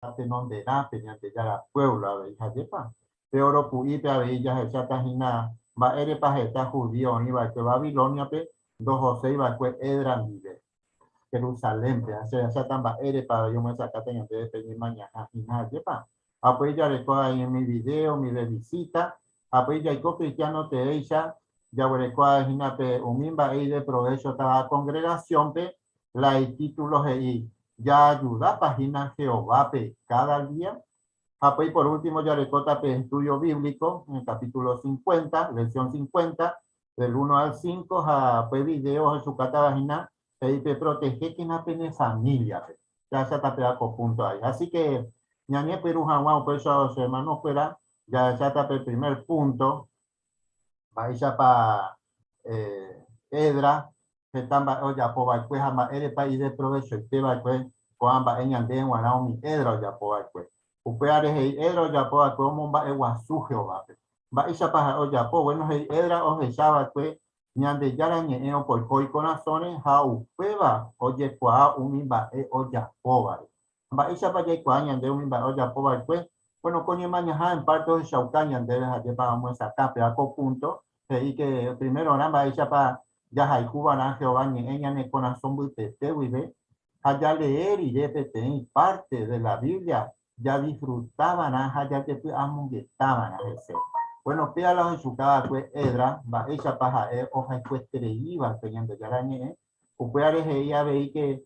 donde na peñante ya la pueblo a ver hija de pa pero puite a ver ya se chata hina va ere pa jeta judío ni va que Babilonia pe 2 José va que Edra vive Jerusalén pe hace ya tamba ere para yo me saca teniente de peñi mañana hija de pa apoy ya recuerda ahí en mi video mi de visita apoy ya co cristiano te ella ya recuerda hina pe umimba y de provecho ta congregación pe la títulos ahí ya ayuda página Jehová pe cada día. Pues por último ya recota pe estudio bíblico en el capítulo 50, lección 50, del 1 al 5, pues videos en su página, pe protege que na pene familia, pe. Ya se está pegado punto ahí. Así que, ñañe Perú Jaguán, pues los hermanos fuera, ya se está el primer punto, vais para Edra, que tamba oya po va pues ama ere país de provecho y te va pues coamba en ande en Guanaumi Edra oya po va pues upeare hei Edra oya po va como va e guasu Jehová va isa para oya po bueno hei Edra o hei shaba pues ñande yara ñe en por koi corazones ha upeba oye kwa umi va e oya po va isa para que kwa ñande umi va oya po va pues bueno coño mañana en parte de Shaucaña debe hacer para vamos a sacar pero a punto y que primero nada ella para ya hay cubana Jehová ni ella ni corazón muy pete vive allá leer y repete y parte de la Biblia ya disfrutaban allá que amonguetaban a ese bueno píalo en su casa pues Edra va ella para hoja pues iba teniendo ya la niña o puede ella ve que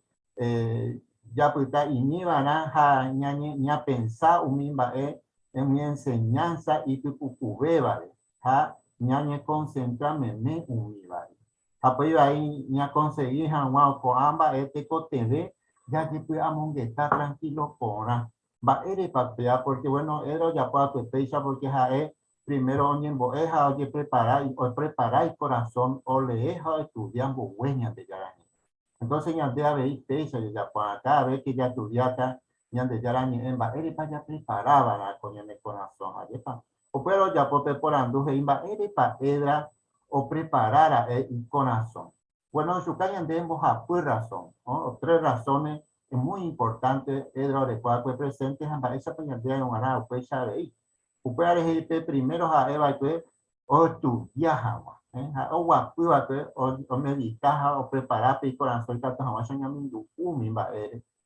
ya pues está y ni van a ni a pensar un misma en mi enseñanza y tu cucube vale ñañe concentrame me univari. Apoyo ahí ña conseguí jamás con ambas TV ya que pues amongueta tranquilo pona. Va ere papea porque bueno era ya para tu fecha porque primero oye oye preparar corazón o le estudiando buenas de ya. Entonces ya de haber fecha ya para acá ver que ya estudiata ya de ya en va ere para ya preparaba la con el corazón allá o pero ya por preparando ere para edra o preparar el corazón. Bueno, en su calle andemos a por razón, ¿no? 3 razones muy importantes edra de cuatro presentes en esa peña de un arao pues ya veis. O puede primero a eva que o tu viaja o guapuba que o meditar o preparar para el corazón que tu jamás soñando un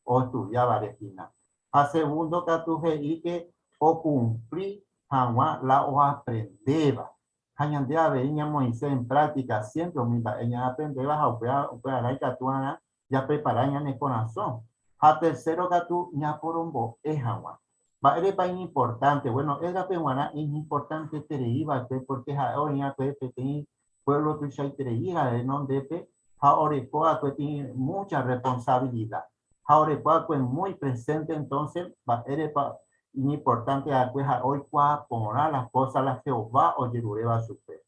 o estudiar resina. A segundo que tu que o cumplir jamás la o aprendeba. Hañandea veía Moisés en práctica siempre misma ella aprendeba a operar la catuana ya preparar en el corazón. A tercero que tu ya por un bo es jamás. Va a ser importante. Bueno, es la peruana es importante tereiva porque hoy ya pueblo tu ya tereiva de donde pe ahora tiene mucha responsabilidad. Ahora es muy presente entonces va a ser importante hoy poner las cosas las Jehová o Jerureba su fe.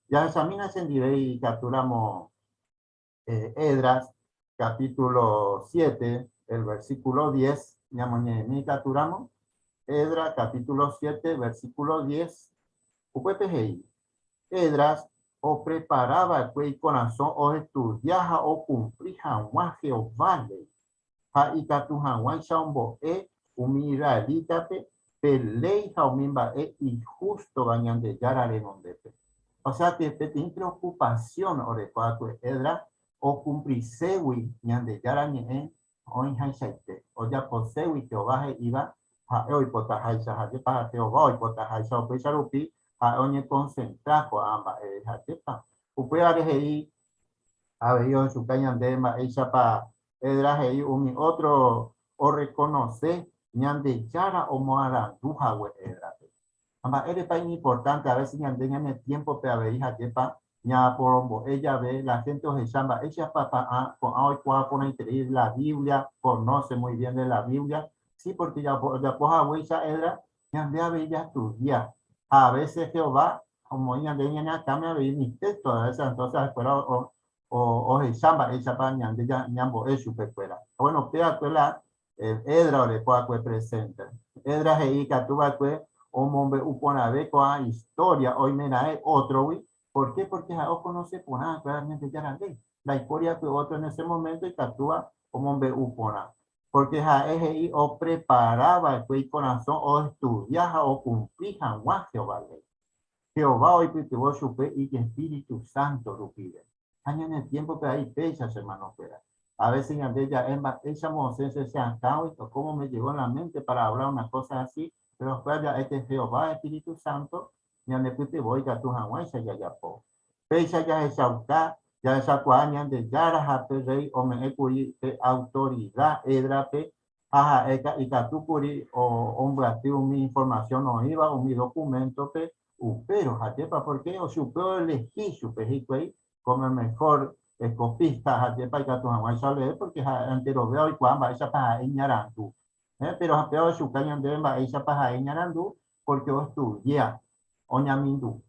Ya examinas en y capturamos Edras capítulo 7 el versículo 10 ya mañana capturamos Edras capítulo 7 versículo 10 Edras o preparaba el corazón o estudiaba o cumplía jamás Jehová y tu jamás chambo humildad pelei jaumimba y justo bañan de yara de donde o sea que te tiene preocupación o de cuatro edra o cumplisewi ñan de yara ni hoy haishaite o ya posewi que baje iba a hoy pota haisha ha de para que hoy pota haisha o pecharupi a oñe concentrar con ambas jatepa o puede haber a ver yo en su caña de ma ella para edra ahí un otro o reconocer ñan de yara o moara duja we edra amba es tan importante a veces ñan de ñan tiempo para ver hija que pa ña por ella ve la gente o se llama ella papá con hoy puede poner la Biblia conoce muy bien de la Biblia sí porque ya poja huella edra ñan de a ver ya estudia a veces Jehová como ñan de ñan cambia a ver mis textos a veces entonces espera o se llama esa paña de ya ñambo es super fuera bueno pea la edra o le puede presente edra hei catuba que o mombe upona ve con historia hoy me da otro güey ¿por qué? Porque a ojo no se pone claramente ya la ley la historia que otro en ese momento y catúa o mombe upona porque jaeji o preparaba el corazón o estudiaba o cumplía más Jehová ley. Jehová hoy pitibó supe y que Espíritu Santo lo pide. Año en el tiempo que hay fechas, hermano, fuera. A veces en ella, esa Moisés se han dado cómo me llegó en la mente para hablar una cosa así, pero después ya este Jehová, Espíritu Santo, ya me pitibó y ya tu jamás ya po. Fecha ya es auca, ya esa cuaña de yara jape rey o me ecuí de autoridad edrape, ajá, y catukuri o hombre mi información no iba o mi documento pe, pero jatepa, ¿por qué? O supeo elegí su pejicuey como el mejor escopista jatepa y catu jamás sale porque entero veo y cuamba esa paja iñarandu. Pero japeo su cañón de esa paja iñarandu porque o estudia o ñamindu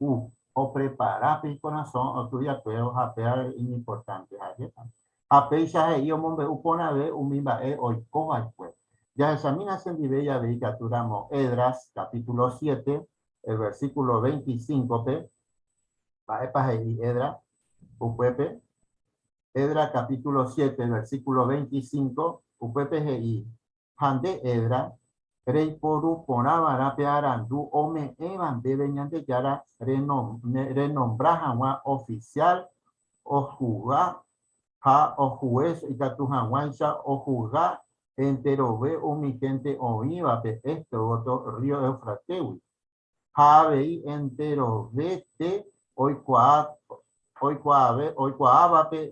o preparar el corazón o estudia pero japeo importante jatepa. Apeisa yo mombe upona ve umimba hoy coja pues. Ya examina se bella de caturamos Edras capítulo 7 el versículo 25, y Edra, Upepe, Edra capítulo 7, el versículo 25, Upepe y Hande Edra, Rey Poru Ponabara Pearandu, Ome Evan de Beñante Yara, renombrajan oficial, o juzgar, o juez y catujanguancha, o juzgar, entero ve mi gente o iba, esto, otro río Eufratewi. Habei entero vete hoy cuabe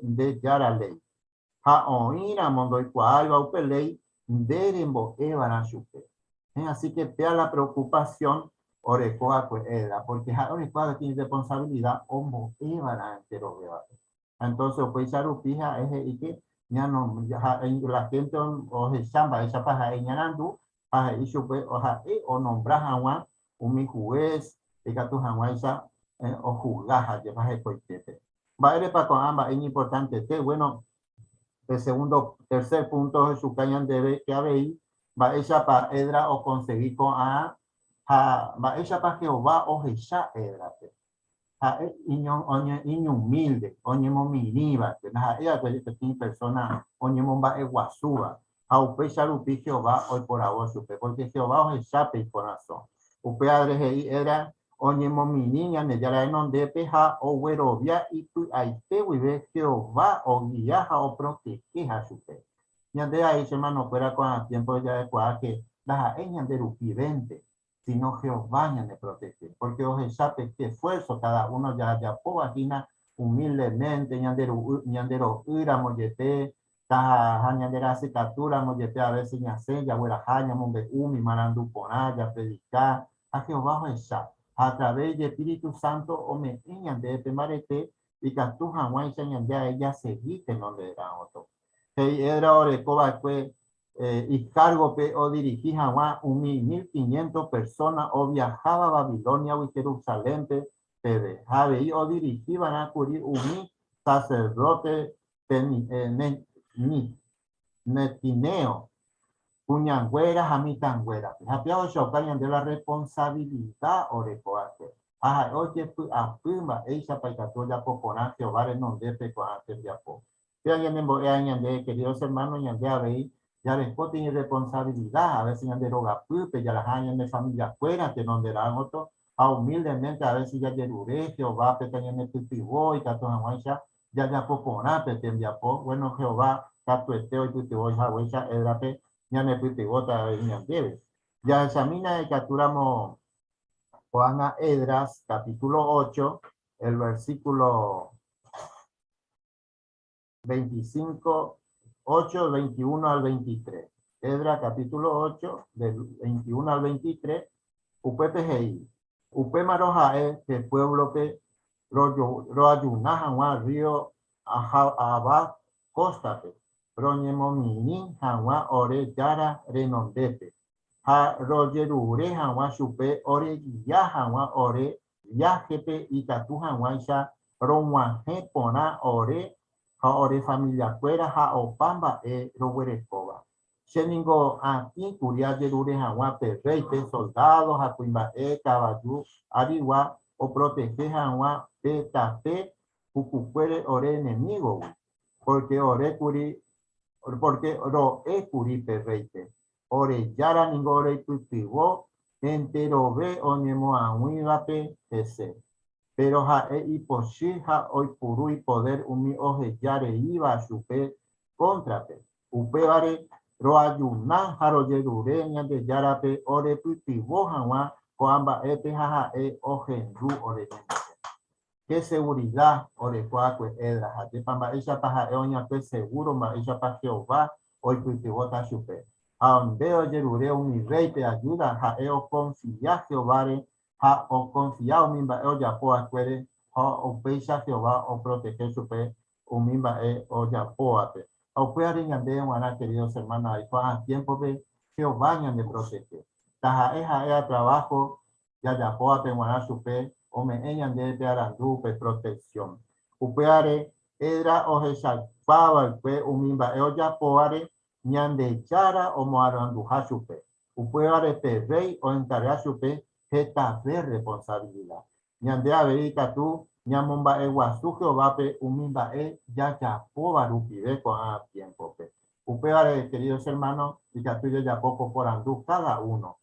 de yara ley. Ha oíra mondo hoy cualba upelei derembo evara chupe. Así que vea la preocupación orecoa pues era, porque ha orecoa tiene responsabilidad homo evara entero vea. Entonces pues charupija es y que ya no la gente o se chamba esa paja en yanandu, ha y chupe o nombra a un juez, y que tu jamaica o juzgaja, llevas el coitete. Va a ir para con ambas, es importante. Bueno, el tercer punto de su cañón debe que habéis, va ella para edra o conseguir con va ella para Jehová o ella edra. Iño humilde, oñemo miniva, que na ella que tiene persona, oñemo va eguasuba. A upe sharupi Jehová hoy por ahora supe, porque Jehová os echape el corazón. Upe adreje era oñemo mi niña, ne yara en donde peja o huerovia y tu aite vive Jehová o guiaja o protegeja supe. Ñande ahí hermano fuera con el tiempo ya de cuadra que las eñas de rupivente, sino Jehová me protege, porque os sabe que esfuerzo cada uno ya povagina humildemente, ñandero ira mollete, taja ñandera cicatura mollete a veces ñase, ya huela jaña, monbe umi, marandu ponaya, predicar, a Jehová os sabe, a través del Espíritu Santo, o me ñande pemarete, y que tu jamás ñande ella seguiste donde era otro. Hey, era orecoba pues, y cargo o dirigí a 1.500 personas o viajaba a Babilonia o Jerusalén te Javi o dirigí van a cubrir un sacerdote netineo puñangüera jamitangüera apiado chocañan de la responsabilidad o de coate ajá oye apuma esa paicatoya popona Jehová en donde te coate de apo de queridos hermanos ñande a ver ya después tiene responsabilidad, a veces ya de roga pupe, ya las años de familia fuera, de donde la otro, a humildemente, a veces ya de rure, Jehová, pequeño de putibó, y cato jamuacha, ya popona, ya po, bueno, Jehová, cato eteo y putibó, ya huecha, edrape, ya me putibó, ya debe. Ya examina y capturamos Juana Edras, capítulo 8, el versículo 25, 8, 21 al 23. Edra capítulo 8, del 21 al 23. Upepe hei. Upe marojae, que pueblo que lo ayunajan wa río aba costate. Proñemo mini hanwa ore yara renondete. Ha rogerure hanwa supe ore guía hanwa ore viajepe y tatu hanwa isha romwa pona ore ore familia fuera ha opamba roguerecoba. Sheningo aquí curia yerure hawa perreite soldados a cuimba caballo ariwa o protege hawa petape pucupuere ore enemigo porque ore curi porque ro curipe reite. Ore yara ningore putivo, entero ve onemo amuivape ese. Pero ha iposhi ha hoy puru y poder umi oje yare iba chupe contrape. Upevare ro ayuna haro yerure ñande yarape ore putivo hawa coamba epe haha ojendu ore. ¿Qué seguridad orecuacue edra? Hati pamba ella paja eoña pe seguro ma ella pa Jehová hoy cultivota chupe. Aondeo yerure un rey te ayuda ha eo confía Jehová ha o confía o mimba eo ya po acuere ha o pecha Jehová o protege chupe o mimba o ya po ate. O puede ñande wana queridos hermanos ahí a tiempo de Jehová ñande protege. Taja eja trabajo ya po ate wana chupe o me eñan de arandupe protección. Upeare edra o jesapaba el pe umimba eoya poare ñande chara o moarandu hasupe. Upeare pe rey o entarea supe jeta de responsabilidad. Ñande aveika tu ñamomba eguasu Jehová pe umimba ya poba rupive con a tiempo pe. Upeare, queridos hermanos, y que tuyo ya poco por andu cada uno.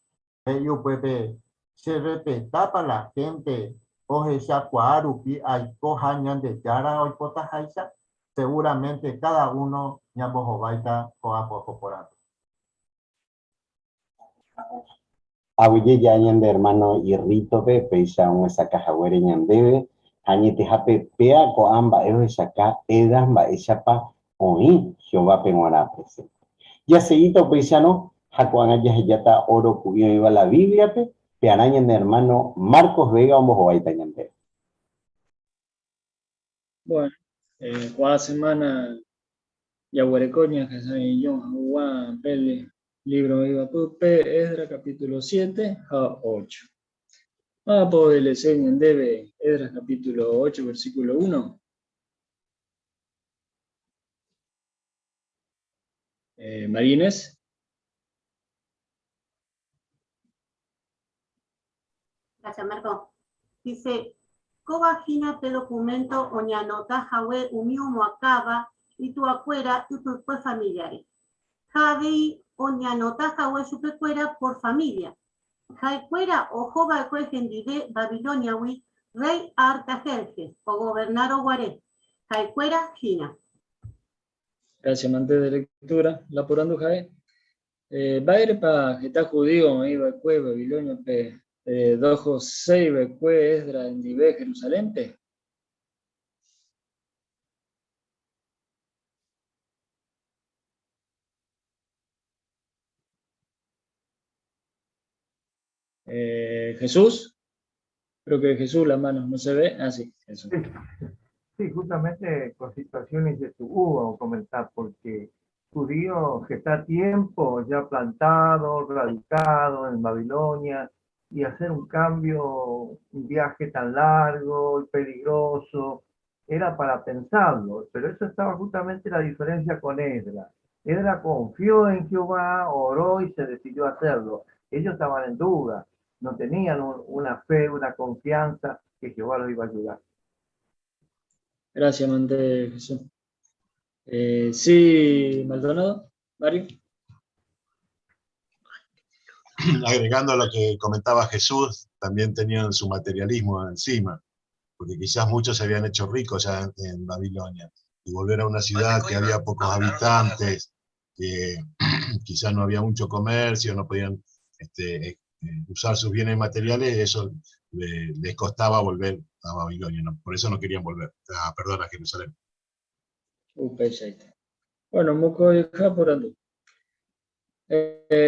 Ellos puede se respeta para la gente oje shakuarupi aiko hañan de yara o haisha seguramente cada uno ñambojobaita o apoco por antes. Abuye ya ñande hermano y rito pe peisa un esa caja huere ñandebe añete jape pea ko amba eo esa edas ba esa pa oí Jehová penguara presente. Ya seguito peisano jacuan yata oro cubio iba la Biblia pe araña de hermano Marcos Vega o mojobaita ñande. Bueno, cada semana ya huerecoña que soy yo Juan Pele libro de Ibapupe Esdra capítulo 7 a 8. Vamos a poder leer en debe Esdra capítulo 8 versículo 1. Marines. Gracias, Marco. Dice, covagina te documento oñanota jawe umiumo acaba y tu acuera y tu pues familiares. Javi oñanota jawe supecuera por familia. Jaicuera o jova cuejendive Babilonia wi rey Artajerjes o gobernaro guaré. Jaicuera Gina. Gracias, mante de lectura. La por ando jae. Va a ir para que está judío, me iba a cueva, Babilonia, dojo seibe, cue, Esdra, en Dive, Jerusalén, pe. Jesús, creo que Jesús la mano no se ve, sí, Jesús. Sí, justamente con situaciones de tu uva, comentar, porque judío que está a tiempo ya plantado, radicado en Babilonia, y hacer un cambio, un viaje tan largo y peligroso, era para pensarlo, pero eso estaba justamente la diferencia con Esdra. Esdra confió en Jehová, oró y se decidió hacerlo. Ellos estaban en duda, no tenían una fe, una confianza que Jehová los iba a ayudar. Gracias, mante Jesús. Sí, Maldonado, Mario. Agregando a lo que comentaba Jesús, también tenían su materialismo encima, porque quizás muchos se habían hecho ricos ya en Babilonia, y volver a una ciudad que había pocos habitantes, que quizás no había mucho comercio, no podían usar sus bienes materiales, eso les costaba volver a Babilonia, ¿no? Por eso no querían volver, perdón, a Jerusalén. Bueno, moco y japurando.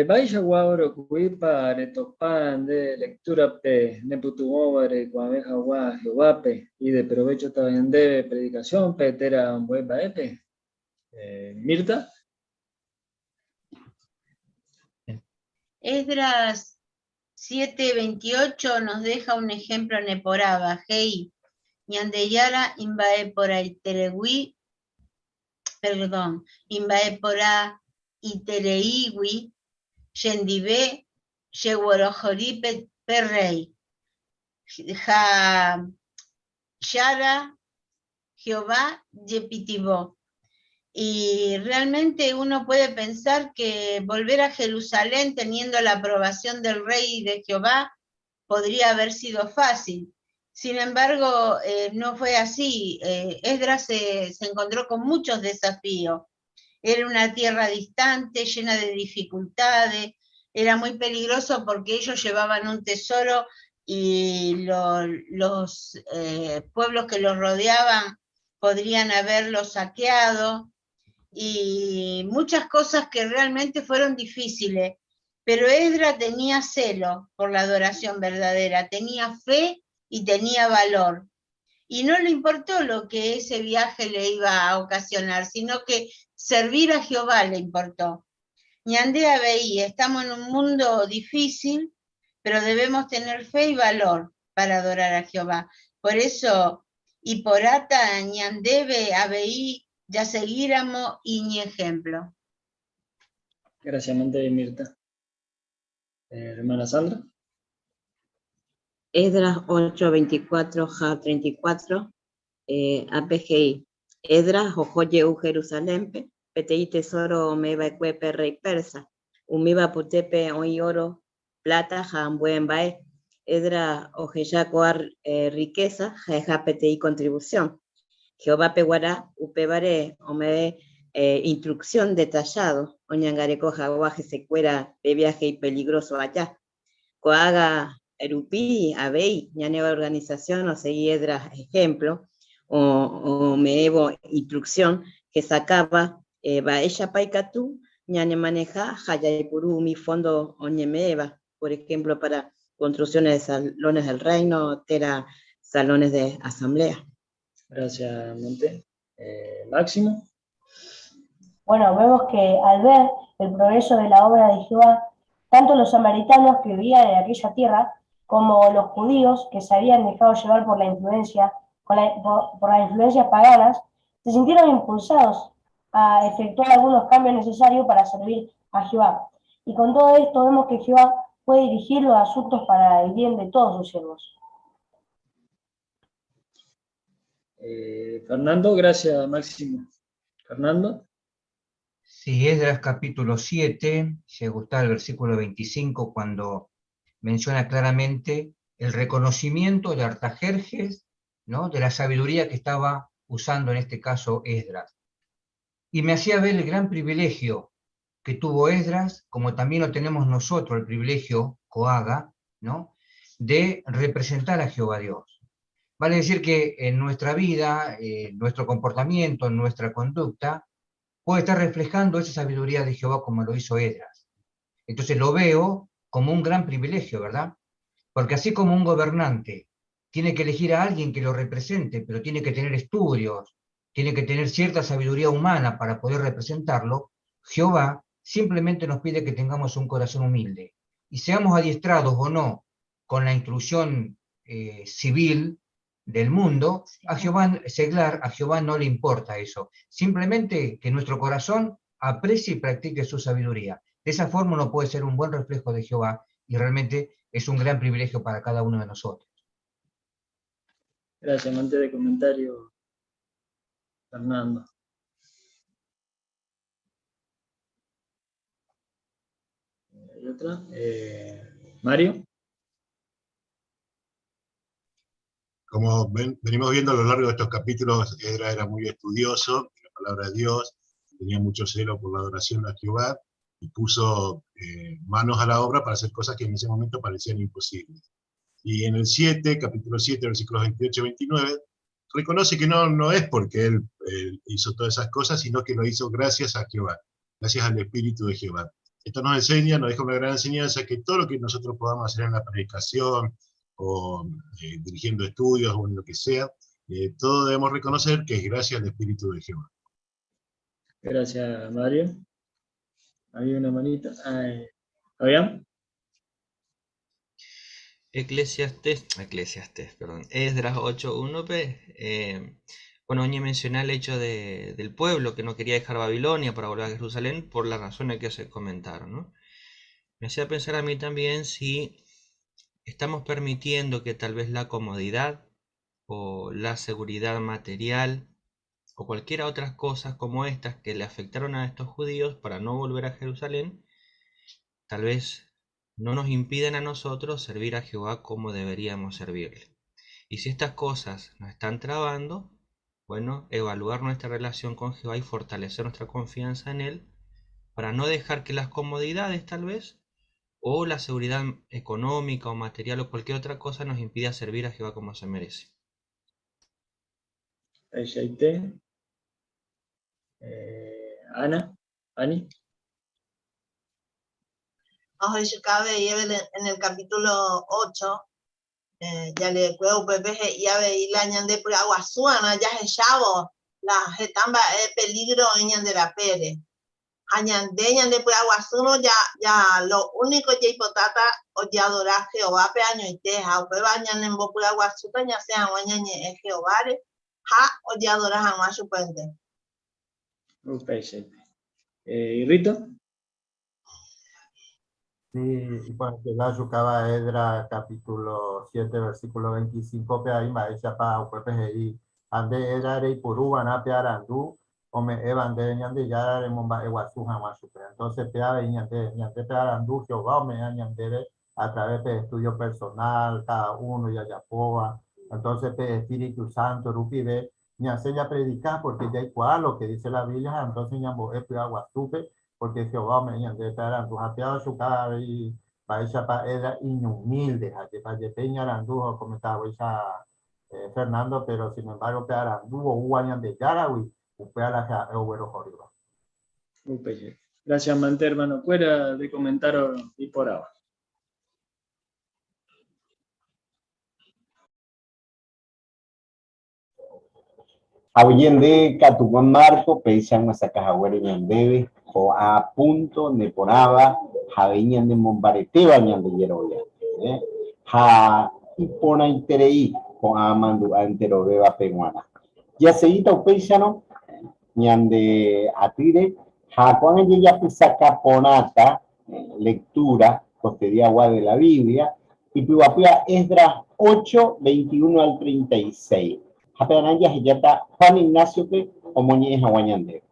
Vaya guauro cuipa retopan de lectura pe neputumóvare cuameja gua jehuape y de provecho también de predicación pe tera buen baepe. Mirta. Esdras 7:28 nos deja un ejemplo neporaba, Hei, Ñandeyara, Imbae por Teregui, perdón, Imbae por Itereiwi, Yendibe, Yeguorojori Perrey, Ja Yara, Jehová, Yepitibo. Y realmente uno puede pensar que volver a Jerusalén teniendo la aprobación del rey de Jehová podría haber sido fácil. Sin embargo, no fue así. Esdras se encontró con muchos desafíos. Era una tierra distante, llena de dificultades, era muy peligroso porque ellos llevaban un tesoro y los pueblos que los rodeaban podrían haberlo saqueado, y muchas cosas que realmente fueron difíciles, pero Esdras tenía celo por la adoración verdadera, tenía fe y tenía valor. Y no le importó lo que ese viaje le iba a ocasionar, sino que servir a Jehová le importó. Ñandea veía, estamos en un mundo difícil, pero debemos tener fe y valor para adorar a Jehová. Por eso, y por ata ñandebe abeí, ya seguíramos y ni ejemplo. Gracias, Mante Mirta. Hermana Sandra. Esdras 8:24, Ja 34, APGI. Esdras, Ojoyeu Jerusalén, PTI Tesoro Meba Ecuepe Rey Persa, Umiba Putepe Hoy Oro, Plata, Jambuen Bae, Esdras, Ojeyacoar Riqueza, Jaja PTI Contribución, Jehová Peguará, Upebare, Ome instrucción detallado, Oñangareco Jaguaje Secuera de viaje y peligroso allá, Coaga Erupi, Abey, Ñaneva organización, o seguí Esdras ejemplo, o Meevo instrucción, que sacaba, Baella Paikatu, Ñane maneja, Hayaypuru, mi fondo Oñemeva, por ejemplo, para construcciones de salones del reino, Tera, salones de asamblea. Gracias, Monte. Máximo. Bueno, vemos que al ver el progreso de la obra de Jehová, tanto los samaritanos que vivían en aquella tierra, como los judíos que se habían dejado llevar por la influencia, por las influencias paganas, se sintieron impulsados a efectuar algunos cambios necesarios para servir a Jehová. Y con todo esto vemos que Jehová puede dirigir los asuntos para el bien de todos sus siervos. Fernando, gracias, Máximo. Fernando. Sí, Esdras capítulo 7, llegó hasta el versículo 25, cuando menciona claramente el reconocimiento de Artajerjes, ¿no?, de la sabiduría que estaba usando en este caso Esdras. Y me hacía ver el gran privilegio que tuvo Esdras, como también lo tenemos nosotros, el privilegio, Coaga, ¿no?, de representar a Jehová Dios. Vale decir que en nuestra vida, nuestro comportamiento, nuestra conducta, puede estar reflejando esa sabiduría de Jehová como lo hizo Esdras. Entonces lo veo como un gran privilegio, ¿verdad? Porque así como un gobernante tiene que elegir a alguien que lo represente, pero tiene que tener estudios, tiene que tener cierta sabiduría humana para poder representarlo, Jehová simplemente nos pide que tengamos un corazón humilde. Y seamos adiestrados o no con la instrucción civil del mundo, a Jehová, seglar, a Jehová no le importa eso. Simplemente que nuestro corazón aprecie y practique su sabiduría. De esa forma uno puede ser un buen reflejo de Jehová, y realmente es un gran privilegio para cada uno de nosotros. Gracias, Mante de comentario, Fernando. ¿Hay otra? Mario. Como venimos viendo a lo largo de estos capítulos, Esdras era muy estudioso de la palabra de Dios, tenía mucho celo por la adoración a Jehová, y puso manos a la obra para hacer cosas que en ese momento parecían imposibles. Y en el 7, capítulo 7, versículos 28 y 29, reconoce que no es porque él hizo todas esas cosas, sino que lo hizo gracias a Jehová, gracias al Espíritu de Jehová. Esto nos enseña, nos deja una gran enseñanza, que todo lo que nosotros podamos hacer en la predicación, o dirigiendo estudios, o en lo que sea, todo debemos reconocer que es gracias al Espíritu de Jehová. Gracias, Mario. Había una manita. ¿Fabián? Esdras 8:1p. Bueno, Oñe menciona el hecho del pueblo que no quería dejar Babilonia para volver a Jerusalén por las razones que se comentaron, ¿no? Me hacía pensar a mí también si estamos permitiendo que tal vez la comodidad o la seguridad material o cualquiera otras cosas como estas que le afectaron a estos judíos para no volver a Jerusalén, tal vez no nos impiden a nosotros servir a Jehová como deberíamos servirle. Y si estas cosas nos están trabando, bueno, evaluar nuestra relación con Jehová y fortalecer nuestra confianza en Él, para no dejar que las comodidades tal vez, o la seguridad económica o material o cualquier otra cosa nos impida servir a Jehová como se merece. Ana, Ani. Hoy se cabe en el capítulo 8, ya le cuento PPG y a ver y la ñande por agua suana ya se chavo la jetamba peligro en de la pere ñande por agua suno ya lo único que hipotata o ya adorar Jehová pe año y teja o pe bañan en por agua suta ya sea guañañe es Jehová o ya adorar a más supente. ¿Y Rito? Sí, y bueno, que la Yucaba Edra, capítulo 7, versículo 25, pe ahí maesha pa UPPGI, ande Edra rey Purú, anape arandu, o me evande ñande yara de momba eguazú jamás supera. Entonces, pe ave ñande pe arandu, Jehová, o me añandere a través de estudio personal, cada uno y ayapoa. Entonces, pe Espíritu Santo, rupibe, me enseña a predicar, porque ya hay cual lo que dice la Biblia, entonces ñambo epi aguazupe, porque Jehová me de tarandu hateado su cara y para esa era inhumilde, para que peña arandu comentaba esa Fernando, pero sin embargo pe arandu o uañan de yarawi upea la euero joriba. Gracias Mante, hermano. Fuera de comentar y por ahora. Auyende Catucón Marco, Peisan Masacajahuero Ñandebe, o a punto Neporaba, Javeñan de Mombarete, Bañan de Yeroya. Ja Ipona Interei, con Amandu Anterobeba Peguana. Ya seguita Peisano, Ñande Atire, Ja cuando ya saca ponata, lectura, costería agua de la Biblia, y Pihuapia Esdras 8, 21 al 36. Hapenanya hijata Juan Ignacio que omoñe hawañande.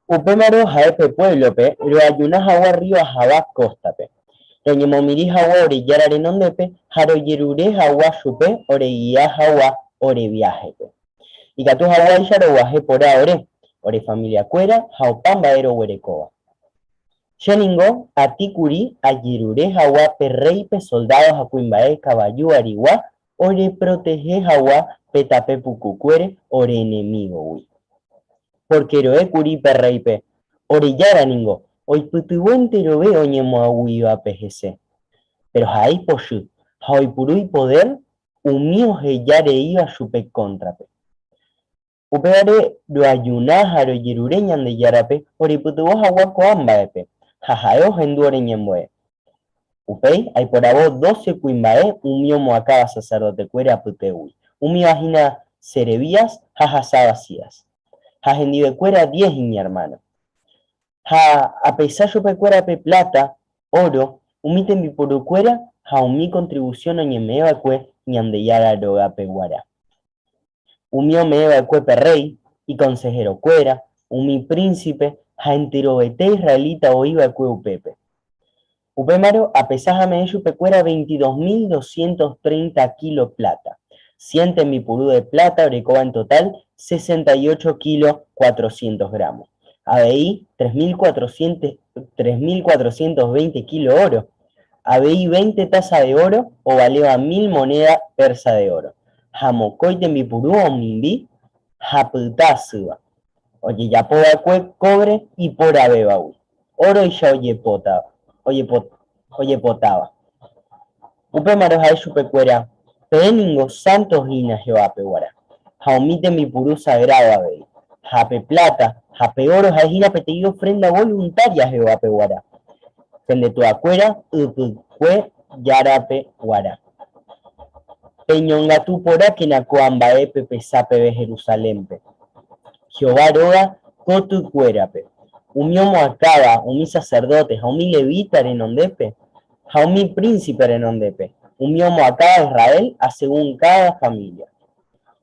Upemaro jaepe pueblo pe, lo ayunas agua río a jabas costa pe. Doña momiri agua orillar arenonde pe, jaro yerure agua chupe, oreguía agua ore viaje pe. Y gato agua y yaro guaje por ahora. Ore familia cuera, jaupamba ero huerecoa. Sheningo, atikuri, ayirure, hawa, perreipe, soldados, acuimbae, caballo, arigua, ore protege, hawa, petape, pucucuere, ore enemigo, ui. Porque roe curi, perreipe, ore yaraningo, oi putuente roe, oñemo, aui, apgc. Pero hay poshu, haoi purui poder, umio, heyare, iba, chupe, contrape. Upeare do ayunajaro yirureñan de yarape, oriputuvo agua coambaepe, jajaeo genduoreñemboe. Upei, hay por abo 12 cuimbae, umio moacaba sacerdote cuera puteui. Umio agina cerebías, jajasabasías. Jajendive cuera 10 mi hermano. Ja apesayo pe cuera pe plata, oro, umite mi puru cuera, ja umi contribución oñemeva cue, ñandeyara roga pe guara. Umio meva cuepe rey y consejero cuera, umi príncipe, ja enterobete israelita o iba cueupepe. Upemaro apesajame ello pecuera 22.230 kilos plata. Siente mi purú de plata, orecoba en total 68 kilos 400 gramos. ABI 3.420 kilos oro. ABI 20 tazas de oro o valeva 1000 monedas persa de oro. Jamocoite mi purú o mimbi, japutasuba. Oye, ya poda cobre y por abebaui. Oro y ya oye pota. Oye potaba. Upe maros hay chupecuera. Peningo santos hina Jehová peguara. Jaumite mi purú sagrado abei. Jape plata, jape oro, jajira peteí ofrenda voluntaria Jehová peguara. Fende tu acuera, upue yarape guara. Peñonga tu pora que nacoambae pepe sape de Jerusalén pe. Jehová roga cotu cuerape. Umiomo acaba, umi sacerdote, haumi levita renondepe, haumi príncipe renondepe. Umiomo acaba Israel a según cada familia.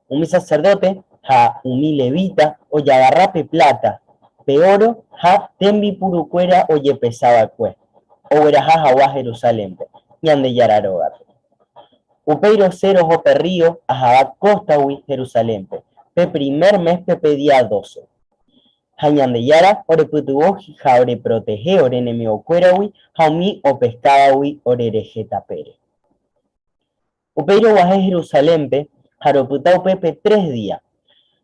Umi sacerdote, ha umi levita, oye agarrape plata, peoro, ha tembi purucuera, oye pesaba cue, o verajá hawa Jerusalén, ñande yararogape. Upeiro cero o perrío, ajaba costawi Jerusalén, pe primer mes pepe día 12. Hañande yara, ore putuoji, ja ore protege, ore enemigo cuerawi, jaumi o pescadawi, ore rejeta pere. Upeiro guaje Jerusalén, jaroputao pepe 3 días.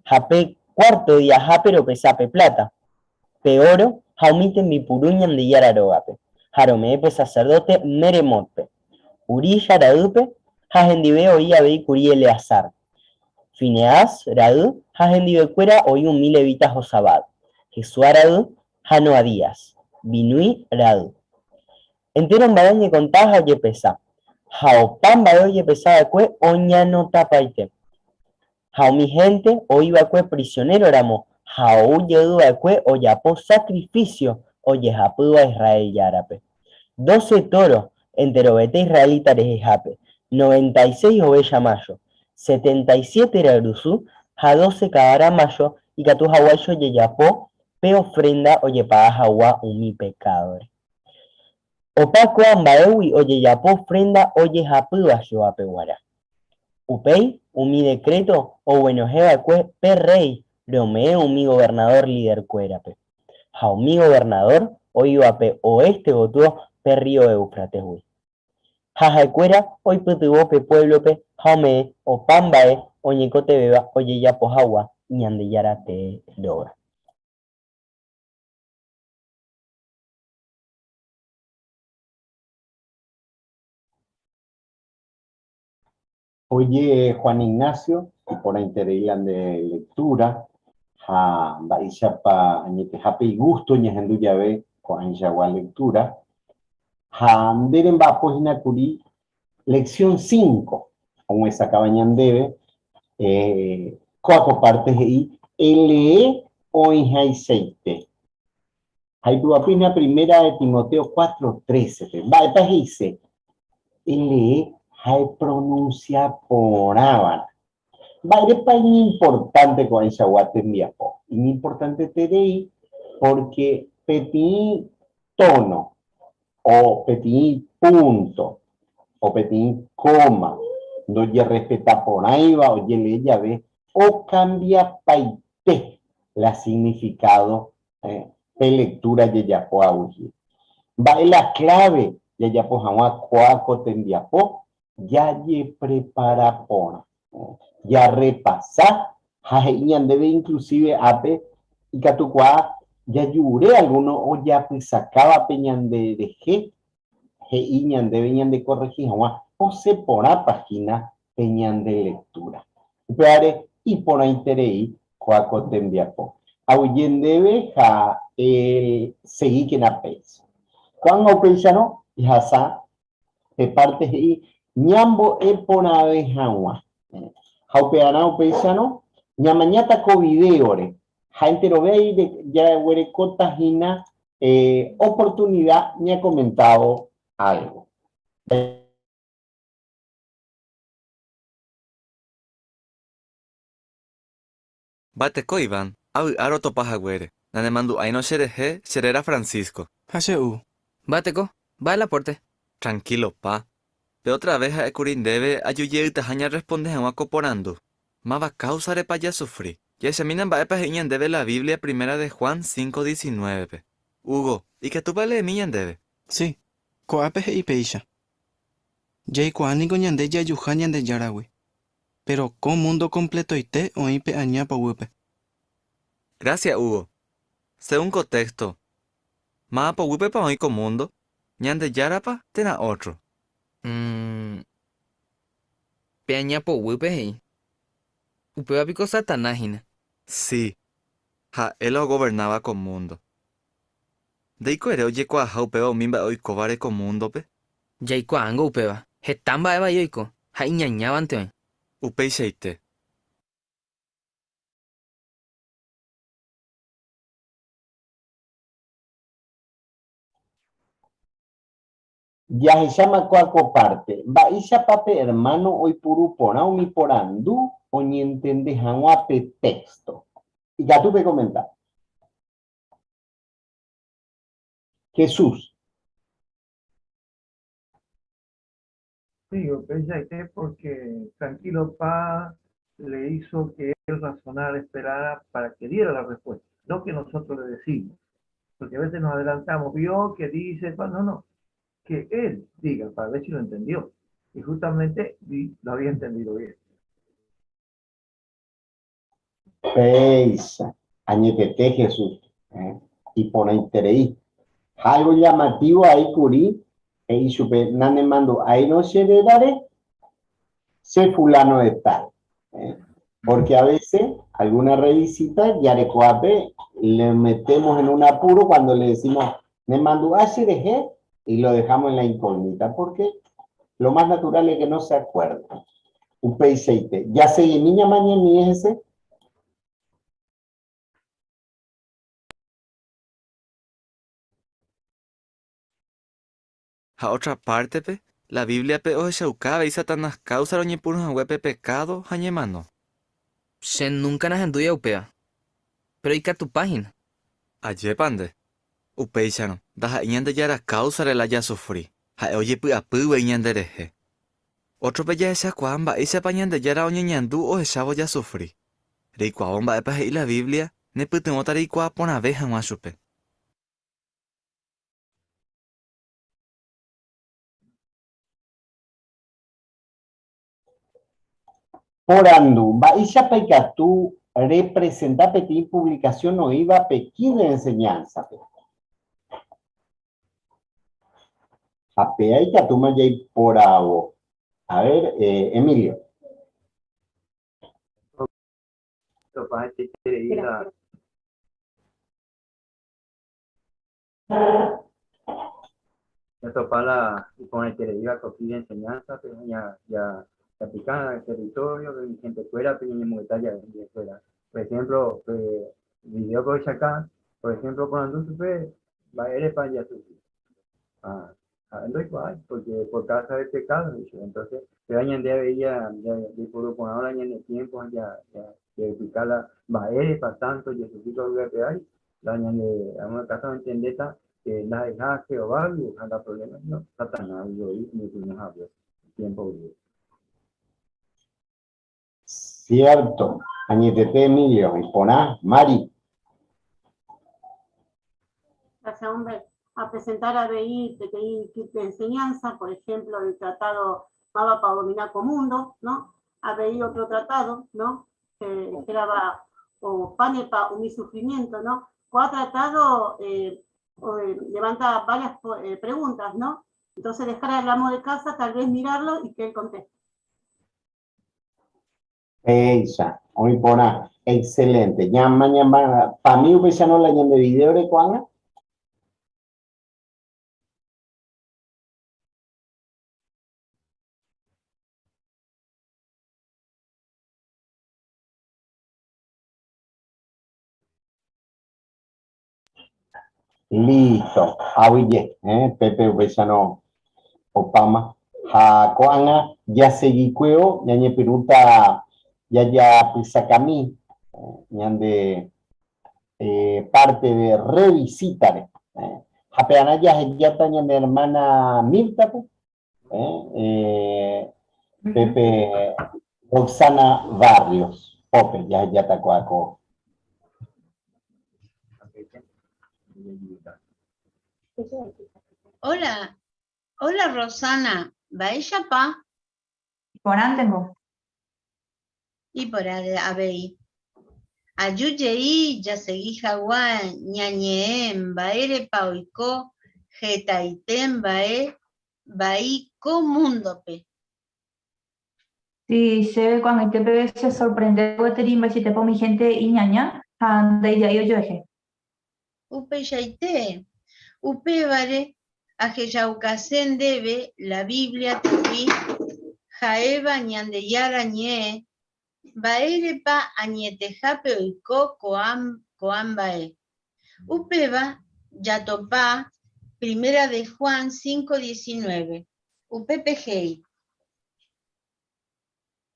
Jape cuarto día, japero pesape plata. Peoro, jaumite mi puruñan de yararogape. Jaromepe sacerdote meremope. Urilla raupe, jajendive oía vei curiele azar. Fineas, rau, jajendive cuera oí un levita josabad. Jesúa rau, jano a días. Binui rau. Entero en badañe contaja oye pesa. Jaopan oye pesada cue, oñano tapaite. Jao mi gente, o iba cue prisionero ramo. Jao yedu cue, oyapo sacrificio, oye japu a Israel yarape. 12 toros, enterobete israelita de jape. 96 oveja mayo. 77 era grusú, ja 12 cabara mayo, y catu hawayo yeyapo, pe ofrenda oye paga jawa umi pecadores. Opaco ambaewi oye yapo ofrenda oye japu a Jehová peguara. Upei, umi decreto, o bueno jeva cue, pe rey, romee umi gobernador líder cuerape. Ja umi gobernador, o iba pe oeste botuo, pe río Eufrates hui. Jaja cuera, hoy putuvo pe pueblo pe, jaume, o pambae, o ñecote beba, oye yapo jawa, ñande yara te logra. Oye, Juan Ignacio, y por interés de lectura, ha baishapa añete hape y gusto ñajandu llave con anjagua lectura, ha nderen va página curi lección 5, como esa cabañan debe, coaco partes y lee o injaiseite. Hay tu apina primera de Timoteo 4:13, va, esta dice, lee hay pronuncia por ábana. Vale, para importante con esa guatembiapo. Importante terei porque petit tono o petit punto o petit coma no ya respeta por ahí va o ya le llave o cambia paite la significado de lectura de yapo auji. Va la clave de yapo jawa cuaco tendiapo ya ye prepara por ya repasar, debe inclusive ape y catucua ya yure alguno o ya pues sacaba peñan de g iñan de corregir o se pora página peñan de lectura pero y por ahí terei cuaco tembiapo auyen debe ja seguir que na pez cuando pensano ya sa de parte y ñambo e por ave jawa Jaupeana o paisano, ñamañata co videore, gente lo ve ahí de ya huerecota gina, oportunidad, me ha comentado algo. Bateko Iván, aro topajaguere, nanemandu aino shereje, sherera Francisco. Haseu, bateko, va el aporte. Tranquilo, pa. De otra vez a Ecurindebe, ayuye y tajaña responde a coporando. Mava causa de paya sufrí. Ya examinan baepas y debe la Biblia primera de Juan 5:19. Hugo, ¿y que tú vale miñan debe? Sí, coapes y peisha. Jay cuánico ñande ya yujañan de Yarawi. Pero con mundo completo y te o ipe añapa wupe. Gracias, Hugo. Según contexto. Ma po wupe pa hoy con mundo. Ñande yarapa tena otro. Peañapo wupe hei. Upeba pico satanagina. Sí. Ja, él lo gobernaba con mundo. De icuere oye cuaja upeba mimba hoy cobare con mundo pe. Ya iguango upeba. Hetamba eva yoiko. Ha iñañaban te hoy. Upei seite. ya se llama cuaco parte. Va isha pape hermano hoy puru pona mi porandu o ni entende hanguape texto. Y ya tuve comentar. Jesús. Sí, yo pensé que porque Tranquilo Pa le hizo que él razonara, esperara para que diera la respuesta, no que nosotros le decimos. Porque a veces nos adelantamos, vio que dice, no, que él diga para ver si lo entendió. Y justamente lo había entendido bien. Peisa. Añetete Jesús. Y por interés. Algo llamativo ahí curí. Y supe, nane mando, ahí no se le daré. Sé fulano de tal. Porque a veces, alguna revisita, ya le metemos en un apuro cuando le decimos, me mando así dejé, y lo dejamos en la incógnita, porque lo más natural es que no se acuerde. Un peiseite. Ya sé, niña mañana ni es ese. A otra parte, pe, la Biblia pe oje shaukabe y Satanás causa roñe puros huepe pecado, hañemano. Shen nunca nas enduya upea. Pero ika tu página. Aye pande. Upeichano, daja iñande yara causa de la ya sufrí. Ha oye pu apu iñande reje. Otro pe ya esa cuamba esa pañande yara oñe ñandu o esa ya sufrí. Reikua bomba epa y la Biblia, ne putemota reikua pona veja guasupe. Por andu, va isha peicatú representa petit publicación no iba pequín de enseñanza. Apea y catuma ya por agua. A ver, Emilio. Esto para y con el que le diga copia de enseñanza, pero ya aplican al territorio de mi gente fuera, pero ni detalle de fuera. Por ejemplo, video que acá, por ejemplo, cuando supe, va a ir para allá, no igual, porque por causa del pecado, entonces, pero añade veía, de puro con ahora añade tiempo, ya explicarla, va a ir para tanto, y eso sí lo que hay, la añade, a una casa de entender que la hija Jehová, y anda problemas, no, Satanás, yo y mi primer hablo, tiempo libre. Cierto. Añetete, Emilio. Y poná, Mari. Gracias, hombre. A presentar a BI de enseñanza, por ejemplo, el tratado Mapa para dominar con mundo, ¿no? A BI otro tratado, ¿no? Que era o Pane para unir sufrimiento, ¿no? Cada tratado levanta varias preguntas, ¿no? Entonces dejar al amo de casa, tal vez mirarlo y que él conteste. Ella, hoy poná. Excelente. Ya mañana, para mí, ya no la de video de cuándo. Listo. Oye, Pepe Ubesano Opama. Ha Koanga, ya seguí cueo, ya ñe peruta, ya pisacamí, ya de parte de revisitar. Hapeana ya taña mi hermana Mirta, Pepe Roxana Barrios, Pope, ya tacuaco. Hola, hola Rosana, ¿va ella pa? Por tengo. Y por ABI. Ayuyei, ya seguí jaguá, ñañeem, baere pauico, jetaitem, baí mundo pe. Sí, se cuando te se sorprende, terimba si te pongo mi gente y ñaña, ande ya yo dejé. Upe yaite, upe vare, ajeyaucasen debe, la Biblia te vi, jaeva ñandeyara ñe, baere pa añetejape oiko coambae. Upeba, yatopa, Primera de Juan 5:19. UPPGI.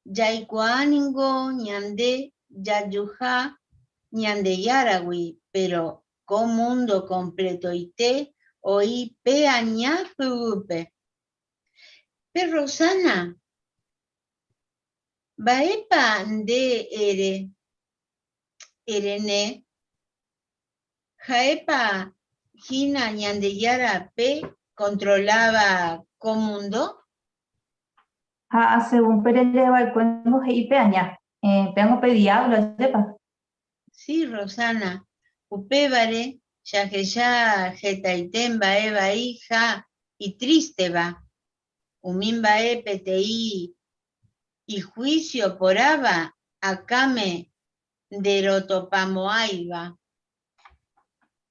Yaikuaningo ñande yayuja ñande yarawi, pero con mundo completo ite oí pe añá pupe. Pe Rosana, baepa de erene, jaepa Gina ñandeyara pe controlaba con mundo. Según Pereleva, el cuento es peaña. Tengo pedido, sepa. Sí, Rosana. Upébare, ya que ya jetaitemba eva hija y triste va. Umimba PTI y juicio por aba, acame derotopamoaiva.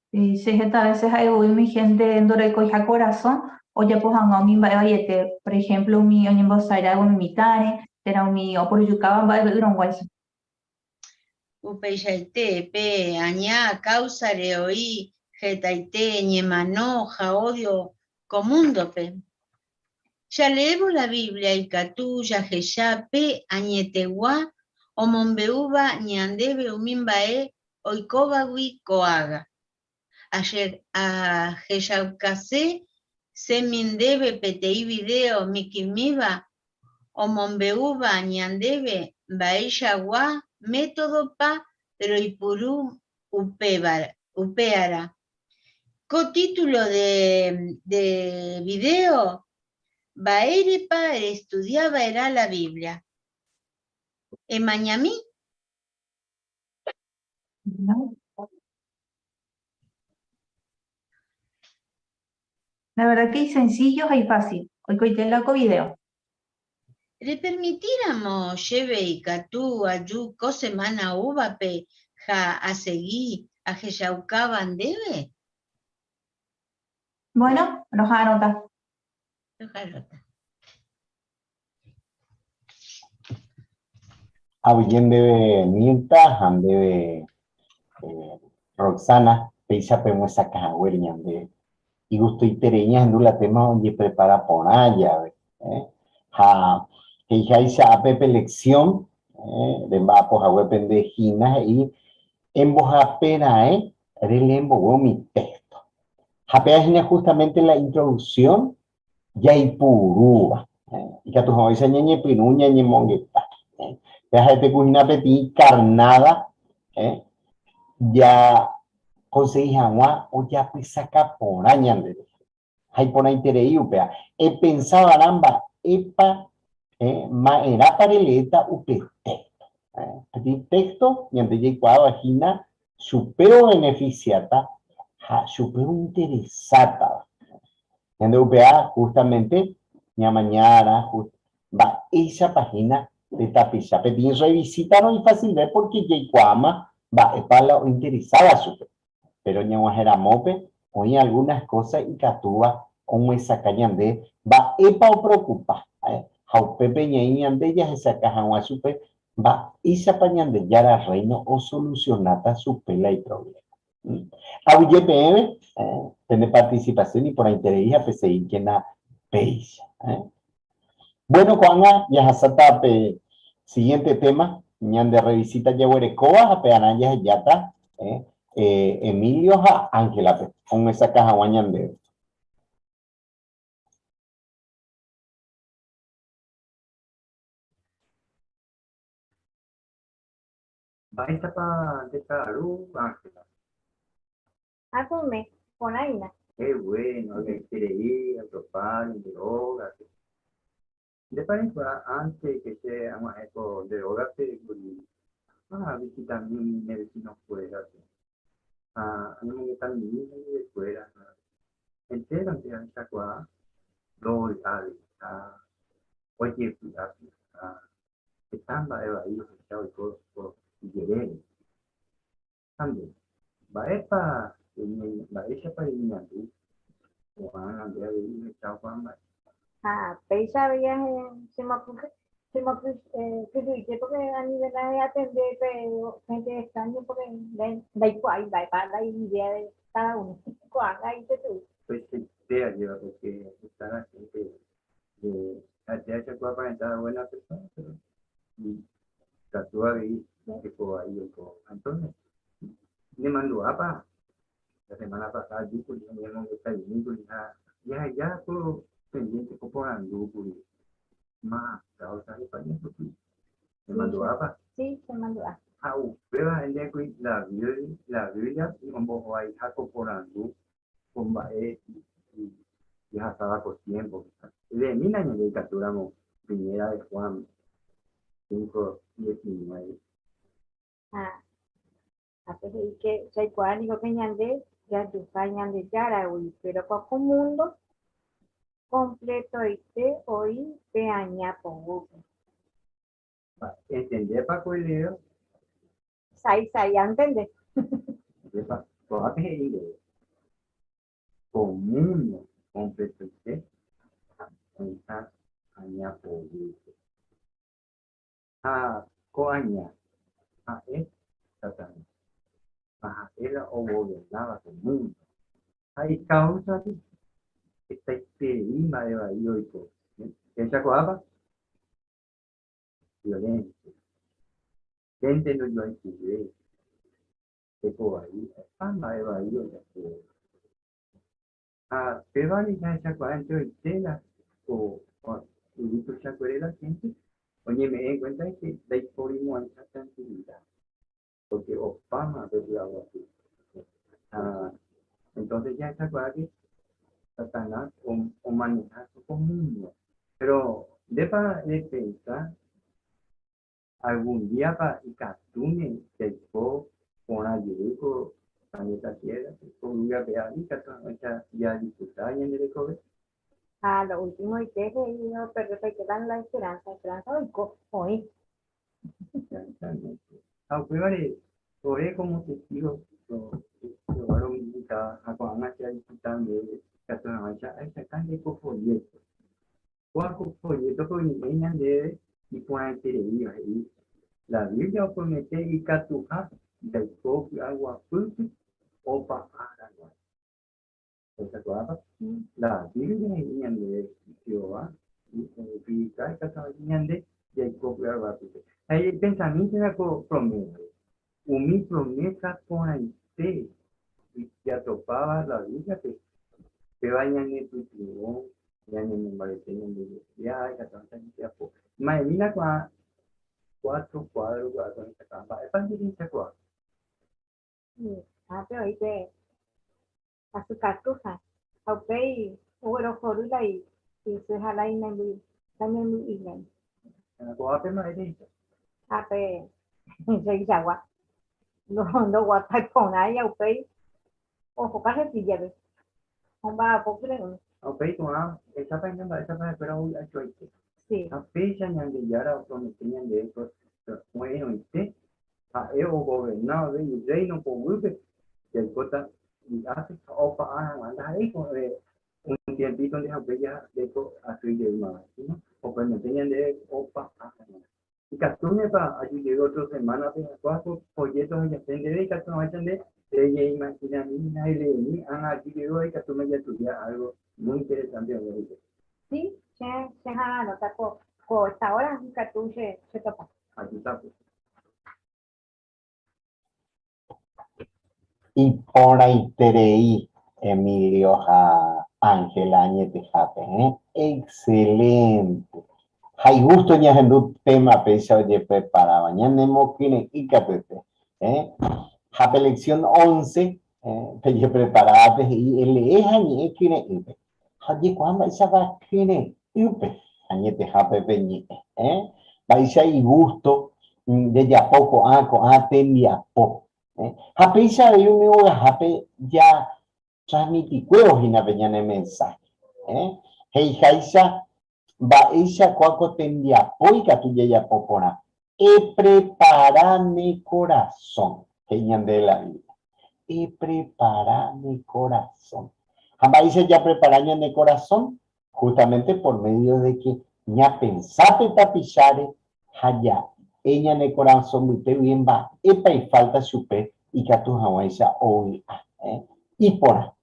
Y si a veces hay mi gente en Doreco y corazón, o ya pues a mi bayete, por ejemplo, mi onimbo saira o mi tare, era mi o por yucaba va de un hueso. Upeyaite, pe, añá, causa reoí, jetaite, ñemanoja, odio, comundo, pe. Ya leemos la Biblia y catú, ya jeyá, pe, añetegua, o mombeuba, ñandebe, umimbae, oikobawi, coaga. Ayer a jeyaucase, semindebe, PTI video, mikimiba, o mombeuba, ñandebe, baeyagua, método pa, pero ipurú, upeara. Cotítulo de video, Baerepa estudiaba era la Biblia. ¿En Mañamí? La verdad que es sencillo y fácil. Hoy coité loco video. ¿Le permitiéramos lleve y catú, ayú, cosemana, uvape, ja, a seguir, a jeyaucaban debe? Bueno, los anota. Abuyen debe Mirta, han debe Roxana, peisa pemo esa caja de y gusto y tereña en la tema donde prepara por allá, ha heija a pepe lección, de mapos a wepen de gina y en boja pena, relembo mi texto. Japea justamente la introducción, ya y purúa, y que tu joven se ñeñe pinuña ñe mongueta, deja de cujina peti carnada, ya conseguí agua o ya pues saca por añade. Hay por ahí terei upea. Pensaba aramba, epa, ma era pareleta upe texto. Petit texto, y ante ya cuadro vagina, supero beneficiata, supero interesata. Y ante upea, justamente, ya mañana, va esa página de tapiza. Petit revisitaron y fácil ver porque ya cuama, va, epa la interesada super. Pero ñaguajera mope, oye algunas cosas y catúa como esa cañande, va epa o preocupa, jaupepe ñañande ya esa caja o supe, va esa pañande ya era reino o solucionata su pela y problema. Abuye PM, tiene participación y por interés a PCI que na peisa. Bueno, Juana, ya hasata siguiente tema, ñande revisita ya huerecoa, a peanaya ya está, Emilio a Ángela, con esa caja guañande. Vais a de Caru, Ángela. Hazme con Aina. Qué bueno, que quiere ir a topar, de drogas. De parece antes que sea más eco de drogas, visitar mi medicina fuera. No me están ni de fuera. Entera, entera, esta cuadra. Lord, oye, están ahí, y por llegar. También, va esa para ir Juan Andrea de Lima, chao Juan. Peisa viaje, se me que porque a nivel de atender gente extraña porque da igual, da para la idea de cada uno. Juan, ahí te tú. pues se lleva porque está la gente de hacia esa cosa para entrar a buena persona, pero y tatúa ahí que por ahí entonces le mandó a la semana pasada dijo ya no está viniendo ya todo pendiente por andú más causa de paño porque le mandó a Sí, se mandó a. pero el día que la Biblia y un poco ahí jaco por andú con bae y ya estaba por tiempo de mí años de capturamos primera de Juan 5:19 Así que soy cuánico que ñande ya tu ñande yara pero con mundo completo hoy te aña pongo entender para coelho sai entende para común completo está aña pongo coaña es Satanás él o gobernaba el mundo hay causa esta experiencia de Bahía y todo esa cosa violencia gente no yo estuve que por ahí fama de Bahía pero vale ya esa cosa entre tela o y tú se acuerda la gente oye me di cuenta que la historia no hay tranquilidad porque Obama de algo así entonces ya esa cosa que Satanás o manejar su mundo pero de pensar algún día para y Catune se fue con ayuda con esta tierra con un día de ahí ya disfrutar y en el cobre lo último y que no pero que dan la esperanza hoy aunque vale sobre como testigo lo invita a cuando hacia disfrutar de Catune esa calle con folleto cuánto folleto con niñas de y pueden ser ahí la Biblia promete y catuja del propio agua pulpe o para agua. ¿Esa cosa? La Biblia de Jehová y significa que está de del propio agua pulpe. El pensamiento de la promesa. Mi promesa con usted y ya topaba la Biblia que se vayan en tu timón, ya en el maletero de ya que está ya por. Imagina cuando 4 cuadros con esta capa. Es para diferencia cuadro. pero ahí te a su cartuja. Ok, oro forula y se jala y me también muy bien. En la copa más derecha. Pero se agua. No guata con ahí, ok. Ojo, casi si lleve. Un va a poco. Ok, con esa página pero hoy hay que Sí. a fecha de yara prometían de eso bueno y o gobernado y reino por grupo que el cota y hace opa anda ahí con un tiempito donde ya de así de más ¿no? O prometían de opa y Catune para allí llegó otra semana de 4 folletos y aprender y Catune va a entender de ella imagina y le aquí llegó y Catune ya estudia algo muy interesante Sí, se jala nota con esta hora nunca tú se topa. aquí está pues. Y por ahí terei Emilio a Ángela Añete Jape, excelente. Hay gusto ya en un tema pesa oye prepara mañana moquine y capete, Jape lección 11, pelle preparate y el añe kine ipe. Haji cuando esa va kine ipe, Añete Jape peñe, Vais ahí gusto de ya poco a tendia poco. Hape isa de un nuevo hape ya transmití huevos y na peñana mensaje. Hey Jaisa va esa cuaco tendia poica tu ya popona. Prepara mi corazón. Peñan de la vida. Prepara mi corazón. Hamba isa ya preparaña mi corazón justamente por medio de que ya pensate tapillare haya ella en el corazón muy bien va epa y falta su pe y que tu hawaisa hoy y por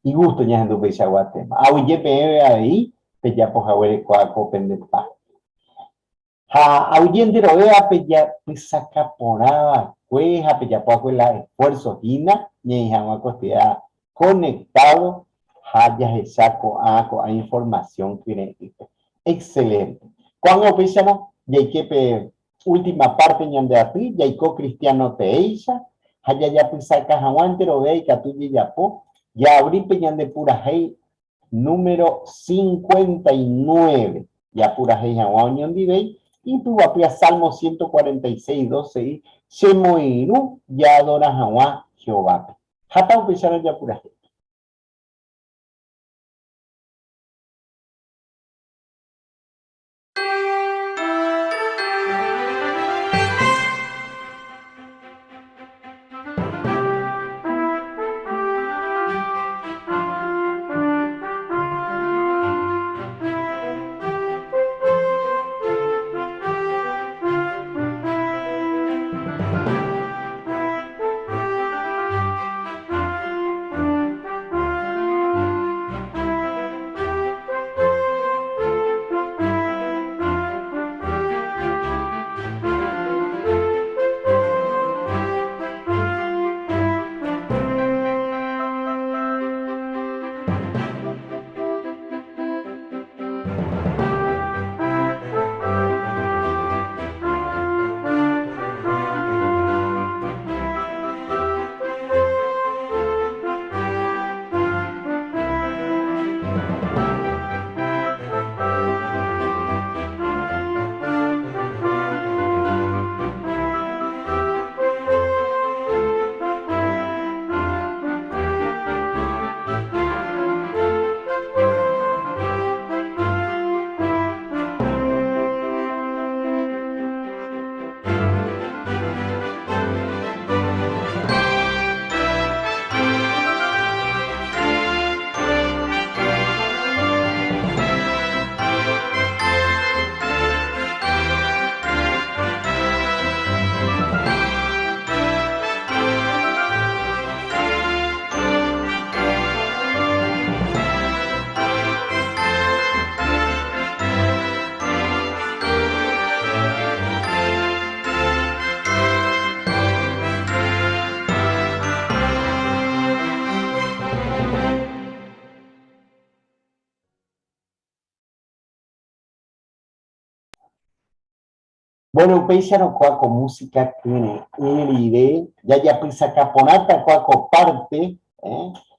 y gusto ya en tu pecha guatema. Ahuye pebe ahí, te ya poja huele cuaco pendepa. Ha ahuyente lo vea peya pesa caporada, cueja peya poco la esfuerzo hina, ni jamás costea conectado, hayas el saco a información que excelente. Cuando pensamos, ya que última parte ñande api, ya que cristiano te eisa, haya ya pensar que aguante lo ve y que tú ya po, ya abrí peñande pura hey número 59, ya pura hey aguanion vivei, y tú vas a Salmo 146, 12, Shemoiru, ya adoras a Jehová. Hata empezaron ya pura hey. Bueno, pensano cuaco música tiene el idea, ya pisa caponata cuaco parte,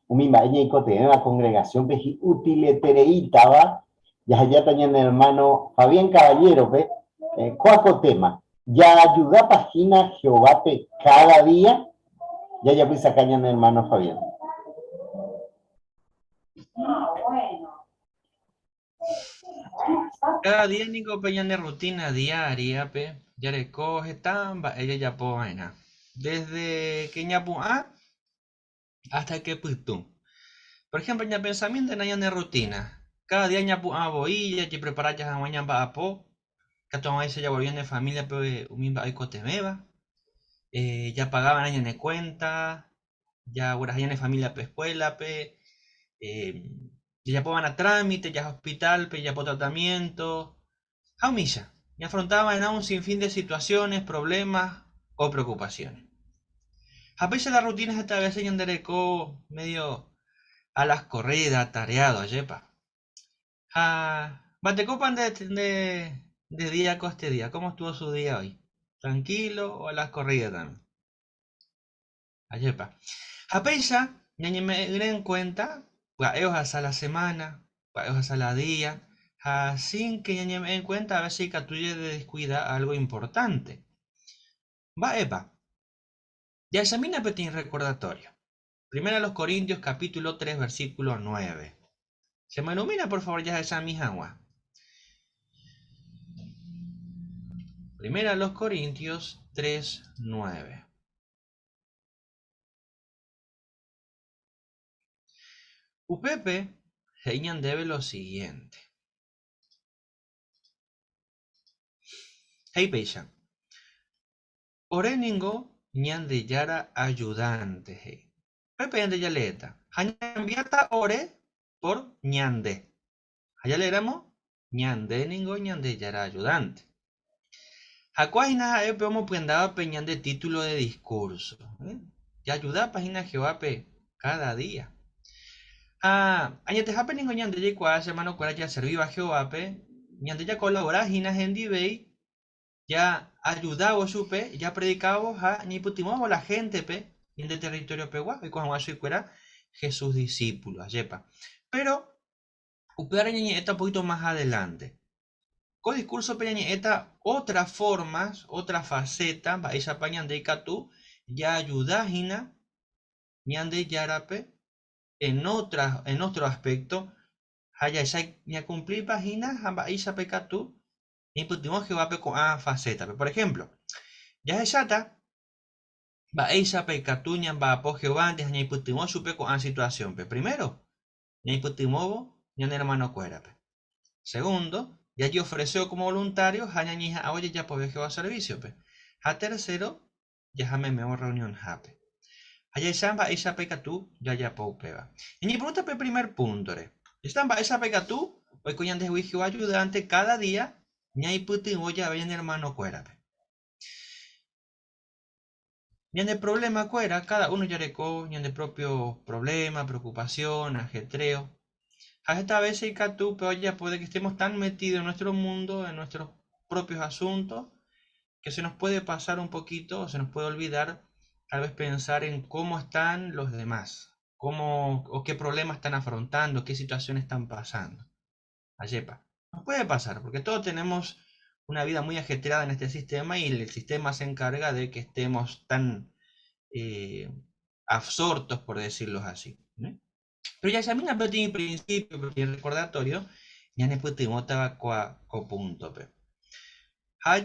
mi maña y cote la congregación veji utiletereita va, ya tenían el hermano Fabián Caballero, ve, cuaco tema, ya ayuda página Jehová pe cada día, ya pisa caña el hermano Fabián. Cada día Nico peña rutina diaria, pe, ya le coge tamba, ella ya vaina. Desde que ñapu hasta que putu. Por ejemplo, ña pensamiento en de rutina. Cada día ñapu boilla, que preparar ya mañana va a po. Que toma ese ya volviendo de familia, pero umimba hay cotemeba. Ya pagaban años de cuenta, ya ahora hay de familia pe escuela, pe. Ya poban a trámite, ya hospital, pe, ya por tratamiento. Jaumilla, y afrontaban a un sinfín de situaciones, problemas o preocupaciones. A veces las rutinas esta vez se enderecó medio a las corridas, tareado, yepa. ¿Bate copan de día a este día? ¿Cómo estuvo su día hoy? ¿Tranquilo o a las corridas también? Ayepa. A pesar, me en cuenta, ellos hasta la semana, ellos hasta la día, sin que me en cuenta a veces que tú de descuida algo importante. Va, epa. Ya examina petín recordatorio. Primero a los Corintios capítulo 3 versículo 9. Se me ilumina por favor ya esa mi agua. Primero a los Corintios 3, 9. Upepe señan debe lo siguiente. Hey Peisha. Oreningo ñan de yara ayudante. Hey. Pepe de yaleta. Haña enviata ore por ñande. Allá leeremos ñande ningo ñande ya era ayudante. Jacuajina vamos puendaba peñan de título de discurso. Ya ayuda página Jehová cada día. Añate jape ningo ñande ya cua semana cuara ya serviba Jehová ñande ya colabora hina hendibei ya ayudaba supe ya predicaba ni putimos la gente en el territorio pegua y cuando así fuera Jesús discípulo ayepa. Pero upera está un poquito más adelante. Con discurso peñañeta otras formas, otras facetas, va esa pañan de Catu, ya ayuda hina ñande yarape en otro aspecto, haya esa ya cumplir páginas, va esa pecatu, y putimos que va con faceta. Por ejemplo, ya es chata, va esa pecatu ña va apoge antes, ni putimos supe con situación. Primero, ni putimos ñan hermano cuera. Segundo, ya yo ofreció como voluntario, hañañija, oye, ya pues que va a servicio, A tercero, ya me reunión jape. Allá samba esa pecatú, ya pega. Y mi pregunta primer punto, están esa pecatú, hoy coñan de wiki ayudante cada día, ñay putin voy a ver en hermano cuera. Ñan de problema cuera, cada uno ya reco, ñan de propio problema, preocupación, ajetreo. A esta vez el Catu, pero ya puede que estemos tan metidos en nuestro mundo, en nuestros propios asuntos, que se nos puede pasar un poquito, o se nos puede olvidar, tal vez pensar en cómo están los demás, o qué problemas están afrontando, qué situaciones están pasando. Ayepa, nos puede pasar, porque todos tenemos una vida muy ajetreada en este sistema y el sistema se encarga de que estemos tan absortos, por decirlo así. Pero ya examina el principio, el recordatorio, ya ne putimos co punto.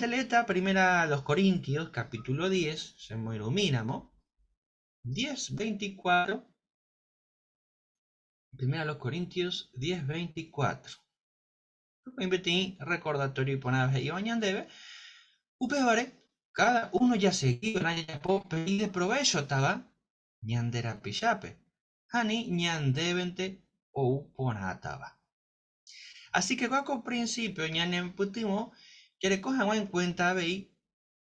Letra primera a los Corintios, capítulo 10, se me iluminamos. 10, 24. Primera a los Corintios, 10, 24. Recordatorio y ponabas y bañan debe. Upevare, cada uno ya seguido, ya puedo pedir provecho, estaba, ñandera pichape. Hani ñandevente o uponataba. Así que con principio ñanem putimo que le cojan en cuenta veí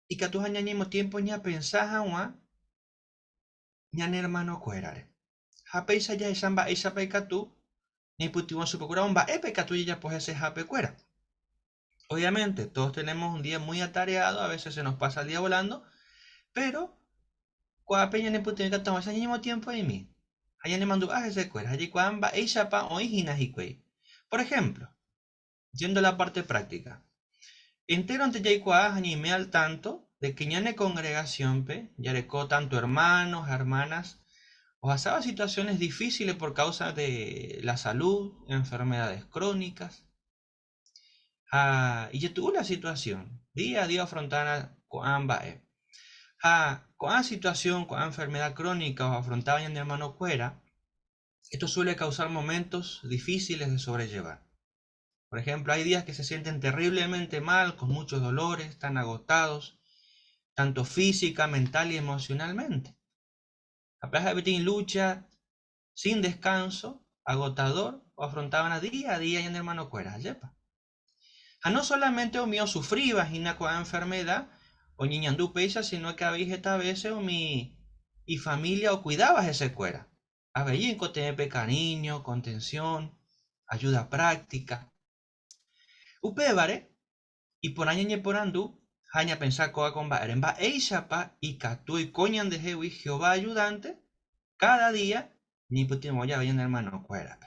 y que tus añadimos tiempo ña pensaja wa ñan hermano cuerare. Japeisa ya esamba esa pecatu ni putimo su procura un pecatu y ya pues ese jape cuera. Obviamente todos tenemos un día muy atareado, a veces se nos pasa el día volando, pero cuando peña ne putimo que estamos añadimos tiempo en mí. Allá le mandó a ese cuera, allí cuando va ella pa oiginas y cuey. Por ejemplo, yendo a la parte práctica. Entero ante Yaikua anime al tanto de que ñane congregación ya recó tanto hermanos, hermanas, o pasaba situaciones difíciles por causa de la salud, enfermedades crónicas. Y ya tuvo la situación, día a día afrontada con ambas. Con la situación, con la enfermedad crónica o afrontaba en el hermano cuera, esto suele causar momentos difíciles de sobrellevar. Por ejemplo, hay días que se sienten terriblemente mal, con muchos dolores, están agotados, tanto física, mental y emocionalmente. A pesar de lucha sin descanso, agotador, o afrontaban a día en el hermano cuera, yepa. No solamente o mío sufría con la enfermedad, o niñandú peisa, sino que habéis esta vez o mi familia o cuidabas ese cuera. Habéis tener cariño, contención, ayuda práctica. Upevare, y por año y por andú, haña pensar coa con va en va eishapa y catu y coñan de Jehová Jehová ayudante, cada día, ni putimo ya vayan hermano cuera.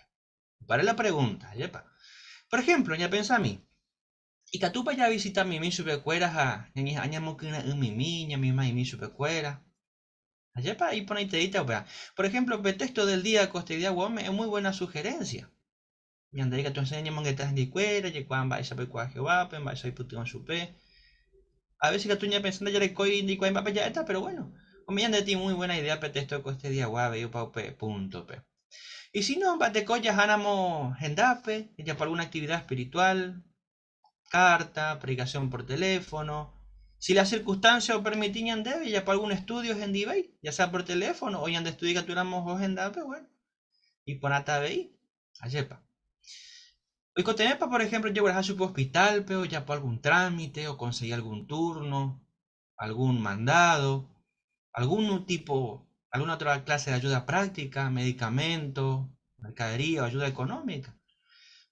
Para la pregunta, yepa. Por ejemplo, ya pensa a mí, y catu para ya visitar mi sube cueras a ña aña moquina mi miña, mi ma y mi sube cuera. Yepa, y pone teita, por ejemplo, el texto del día costedia es muy buena sugerencia. Y anda que tú enseñas manguetas de cuera, y cuando va a saber cuál Jehová, va a saber putir su pe. A veces que tú ya pensando ya le coi ni cuál va ya está, pero bueno, me han de ti muy buena idea para texto que este día guave yo pa punto pe. Y si no, va te coyas ánamo gendape, ya para alguna actividad espiritual, carta, predicación por teléfono. Si las circunstancias o permitían debe, ya para algún estudio en debate, ya sea por teléfono o ya de estudiar que tuviéramos o gendape, bueno. y ponata veí, ayepa. Y cotemepa, por ejemplo, yo a su hospital, pero ya por algún trámite, o conseguí algún turno, algún mandado, alguna otra clase de ayuda práctica, medicamento, mercadería o ayuda económica.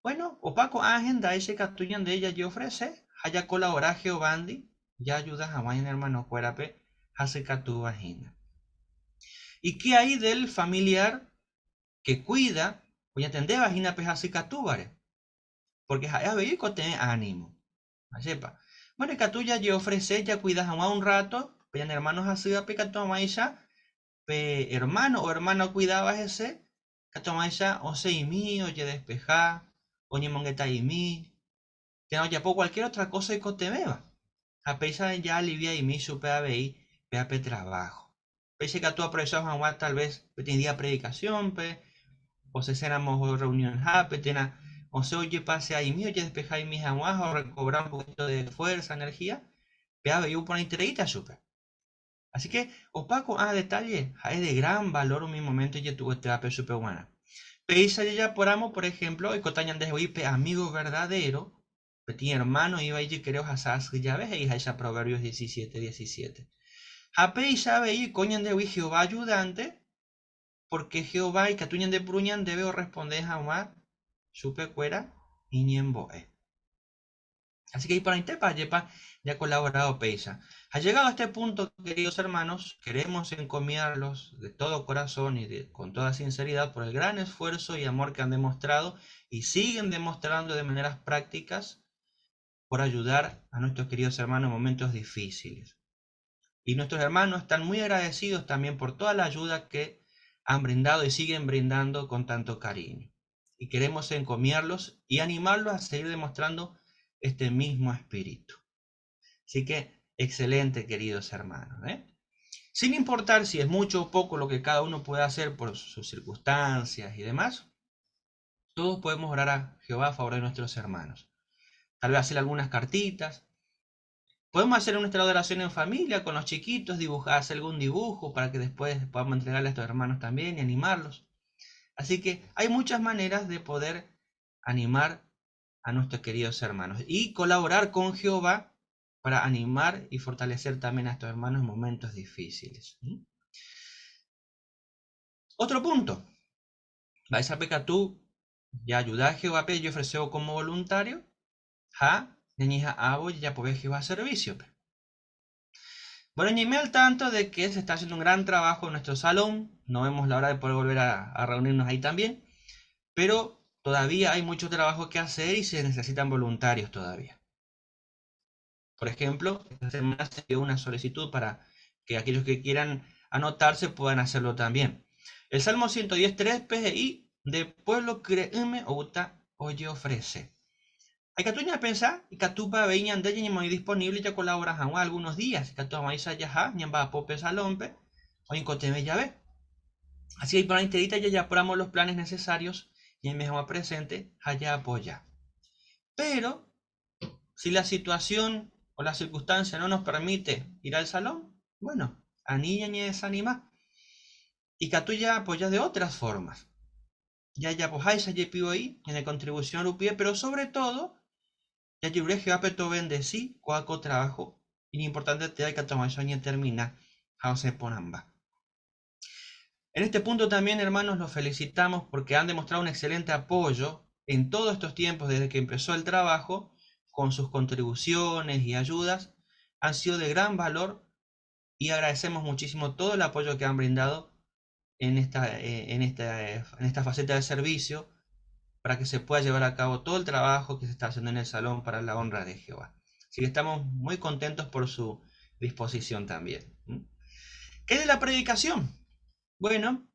Bueno, opaco agenda ese catuyan de ella yo ofrece, haya colaborar Jehovandi, ya ayuda a mañana hermano cuerape, hace catu agenda. ¿Y qué hay del familiar que cuida, voy a atender vagina pues hace catúbare? Porque haya veíco tiene ánimo. Sepa. Bueno, catuya yo ofrece, ya cuidas a un rato, pues hermanos así a pecatu maisha, pe hermano o hermano cuidaba ese, catu maisha, o se y mío, ya despejar, o ni mongueta y mí, que no ya por cualquier otra cosa y cotemeba. A pesar ya alivia y mí supe a veí, pe a pe trabajo. Pese que tú apresas a tal vez tendría predicación, pe, o se cenamos reunión pe tena, o se oye pase ahí mío, ya despejar y mis aguas, o recobrar un poquito de fuerza, energía, pe a veí por interita supe. Así que, opaco a detalle, es de gran valor en mi momento y ya tuve terapia super buena. Peisa ya por amo, por ejemplo, y cotañan de hoy, pe amigo verdadero, petit hermano, iba y creo hasas ya ves, y esa Proverbios 17:17. Ape y sabe y coñan de hoy Jehová ayudante, porque Jehová y catuñan de bruñan debe responder jamás, supe cuera y ni en boe. Así que ahí para Intepa, Yepa ya ha colaborado Peisa. Ha llegado a este punto, queridos hermanos, queremos encomiarlos de todo corazón y con toda sinceridad por el gran esfuerzo y amor que han demostrado y siguen demostrando de maneras prácticas por ayudar a nuestros queridos hermanos en momentos difíciles. Y nuestros hermanos están muy agradecidos también por toda la ayuda que han brindado y siguen brindando con tanto cariño. Y queremos encomiarlos y animarlos a seguir demostrando este mismo espíritu. Así que, excelente, queridos hermanos, Sin importar si es mucho o poco lo que cada uno puede hacer por sus circunstancias y demás, todos podemos orar a Jehová a favor de nuestros hermanos. Tal vez hacer algunas cartitas. Podemos hacer nuestra adoración en familia con los chiquitos, hacer algún dibujo para que después podamos entregarle a estos hermanos también y animarlos. Así que hay muchas maneras de poder animar a nuestros queridos hermanos y colaborar con Jehová para animar y fortalecer también a estos hermanos en momentos difíciles. Otro punto. Vais a pecar tú, ya ayudar a Jehová, yo ofrezco como voluntario, niña abo ya puede Jehová servicio. Bueno, ni me al tanto de que se está haciendo un gran trabajo en nuestro salón, no vemos la hora de poder volver a reunirnos ahí también, pero todavía hay mucho trabajo que hacer y se necesitan voluntarios todavía. Por ejemplo, esta semana se dio una solicitud para que aquellos que quieran anotarse puedan hacerlo también. El Salmo 110:3 PGI de pueblo créeme oye ofrece. Hay que tú pensar y que tú para veñan de allí muy disponible ya colaboras algunos días que tú vais allá ya va a pope salompe o en coteme ya ve. Así que para interita ya aprobamos los planes necesarios y en mejor presente allá apoya. Pero si la situación o la circunstancia no nos permite ir al salón, bueno, anilla ni desanima y que tú ya apoyas de otras formas. Ya apoyáis a pido ahí en la contribución rupie, pero sobre todo ya libre que va a bendecir cualquier trabajo y lo importante te hay que tomar eso y termina a se ponamba. En este punto también, hermanos, los felicitamos porque han demostrado un excelente apoyo en todos estos tiempos desde que empezó el trabajo, con sus contribuciones y ayudas, han sido de gran valor y agradecemos muchísimo todo el apoyo que han brindado en esta faceta de servicio para que se pueda llevar a cabo todo el trabajo que se está haciendo en el salón para la honra de Jehová. Así que estamos muy contentos por su disposición también. ¿Qué de la predicación? Bueno,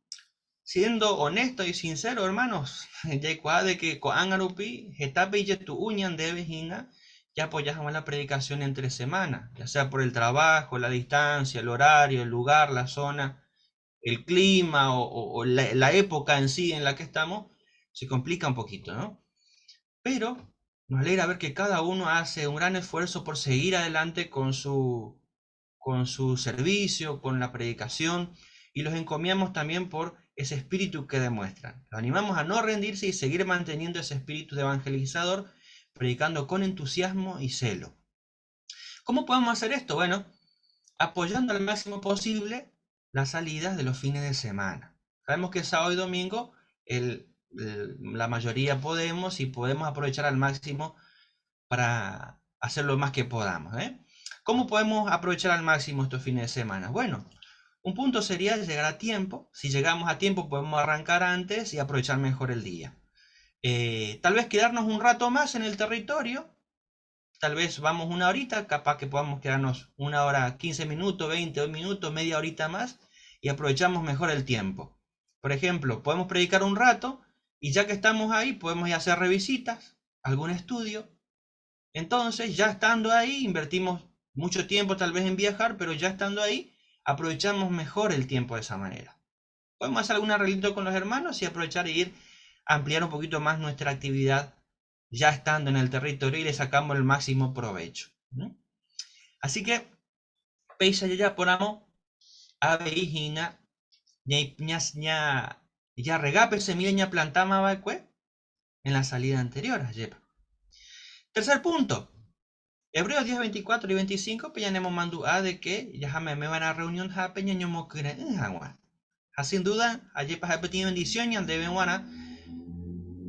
siendo honesto y sincero, hermanos, ya de que coangarupi, etape y tu uñan de vejina, ya apoyamos la predicación entre semanas, ya sea por el trabajo, la distancia, el horario, el lugar, la zona, el clima o la época en sí en la que estamos, se complica un poquito, ¿no? Pero nos alegra ver que cada uno hace un gran esfuerzo por seguir adelante con su servicio, con la predicación, y los encomiamos también por ese espíritu que demuestran. Los animamos a no rendirse y seguir manteniendo ese espíritu de evangelizador, predicando con entusiasmo y celo. ¿Cómo podemos hacer esto? Bueno, apoyando al máximo posible las salidas de los fines de semana. Sabemos que sábado y domingo la mayoría podemos y podemos aprovechar al máximo para hacer lo más que podamos. ¿Cómo podemos aprovechar al máximo estos fines de semana? Bueno, un punto sería llegar a tiempo. Si llegamos a tiempo podemos arrancar antes y aprovechar mejor el día. Tal vez quedarnos un rato más en el territorio. Tal vez vamos una horita, capaz que podamos quedarnos 1 hora, 15 minutos, 20 minutos, media horita más y aprovechamos mejor el tiempo. Por ejemplo, podemos predicar un rato y ya que estamos ahí podemos ir a hacer revisitas, algún estudio. Entonces, ya estando ahí, invertimos mucho tiempo tal vez en viajar, pero ya estando ahí, aprovechamos mejor el tiempo de esa manera. Podemos hacer algún arreglito con los hermanos y aprovechar e ampliar un poquito más nuestra actividad ya estando en el territorio y le sacamos el máximo provecho. Así que, peisa ya ponamos ave hijina, ya regape semilla ña plantama va en la salida anterior. Tercer punto. Hebreos 10, 24 y 25, peñanemos mandu a de que ya me van a reunión ja peñaño mo kire en agua. Sin duda, allí para pedir bendición y deben guana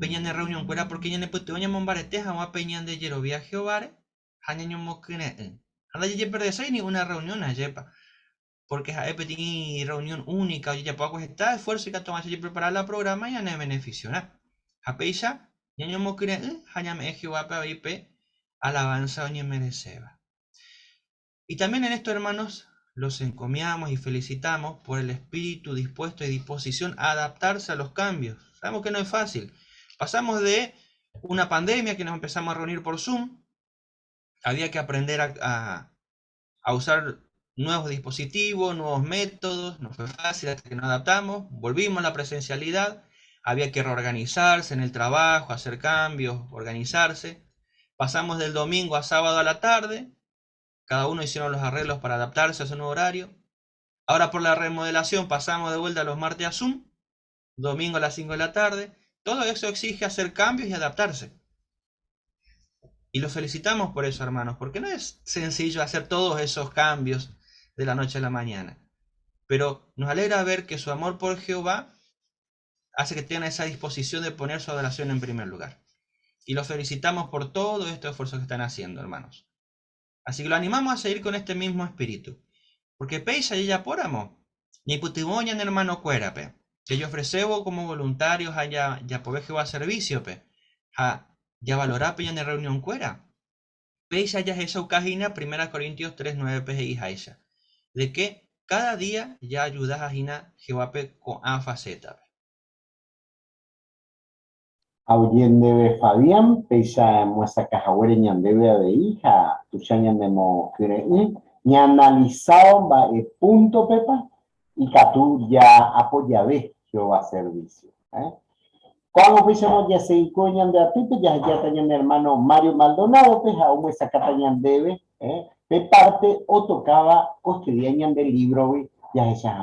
peñan de reunión fuera porque ya ne puto ña mombarete agua peñan de yero viaje o vare, hañaño mo kire en. Anda ya perdese ni una reunión ayepa. Porque ja pedir reunión única, ya poco está esfuerzo y que tomas ya preparar la programa ya ne beneficiona. Ja peisa, ñaño mo kire en, hañame Jehová pa vipe. Alabanza oñe mereceba. Y también en esto, hermanos, los encomiamos y felicitamos por el espíritu dispuesto y disposición a adaptarse a los cambios. Sabemos que no es fácil. Pasamos de una pandemia que nos empezamos a reunir por Zoom. Había que aprender a usar nuevos dispositivos, nuevos métodos. No fue fácil hasta que nos adaptamos. Volvimos a la presencialidad. Había que reorganizarse en el trabajo, hacer cambios, organizarse. Pasamos del domingo a sábado a la tarde. Cada uno hicieron los arreglos para adaptarse a su nuevo horario. Ahora por la remodelación pasamos de vuelta a los martes a Zoom. Domingo a las 5 de la tarde. Todo eso exige hacer cambios y adaptarse. Y los felicitamos por eso, hermanos, porque no es sencillo hacer todos esos cambios de la noche a la mañana. Pero nos alegra ver que su amor por Jehová hace que tengan esa disposición de poner su adoración en primer lugar. Y los felicitamos por todo este esfuerzo que están haciendo, hermanos. Así que lo animamos a seguir con este mismo espíritu. Porque peisa y ya poramo. Ni putimoñan hermano cuérape. Que yo ofrecebo como voluntarios allá ya poder Jehová servicio pe. Ya valorape ya en reunión cuera. Peisa ya esa ucajina 1 Corintios 3, 9 pe y jaisa. De que cada día ya ayudas a Jina Jehová pe con a faceta pe. Auyendebe Fabián, peisa muestra cajahuere ñandebe de hija, tu ñande mo kire ni analizado va punto pepa y catu ya apoyabe Jehová servicio. Cuando pensamos ya se icoñan de atipe ya tenía mi hermano Mario Maldonado, pues aún muestra ñandebe, de parte o tocaba costidiana del libro ya esa.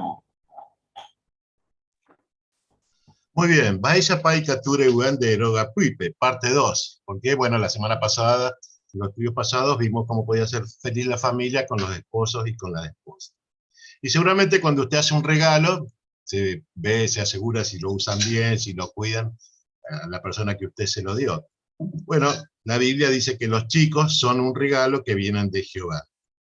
Muy bien, Baisha Pai Kature Ugan de Eroga Puipe, parte 2. Porque, bueno, la semana pasada, en los estudios pasados, vimos cómo podía ser feliz la familia con los esposos y con las esposas. Y seguramente cuando usted hace un regalo, se ve, se asegura si lo usan bien, si lo cuidan a la persona que usted se lo dio. Bueno, la Biblia dice que los chicos son un regalo que vienen de Jehová.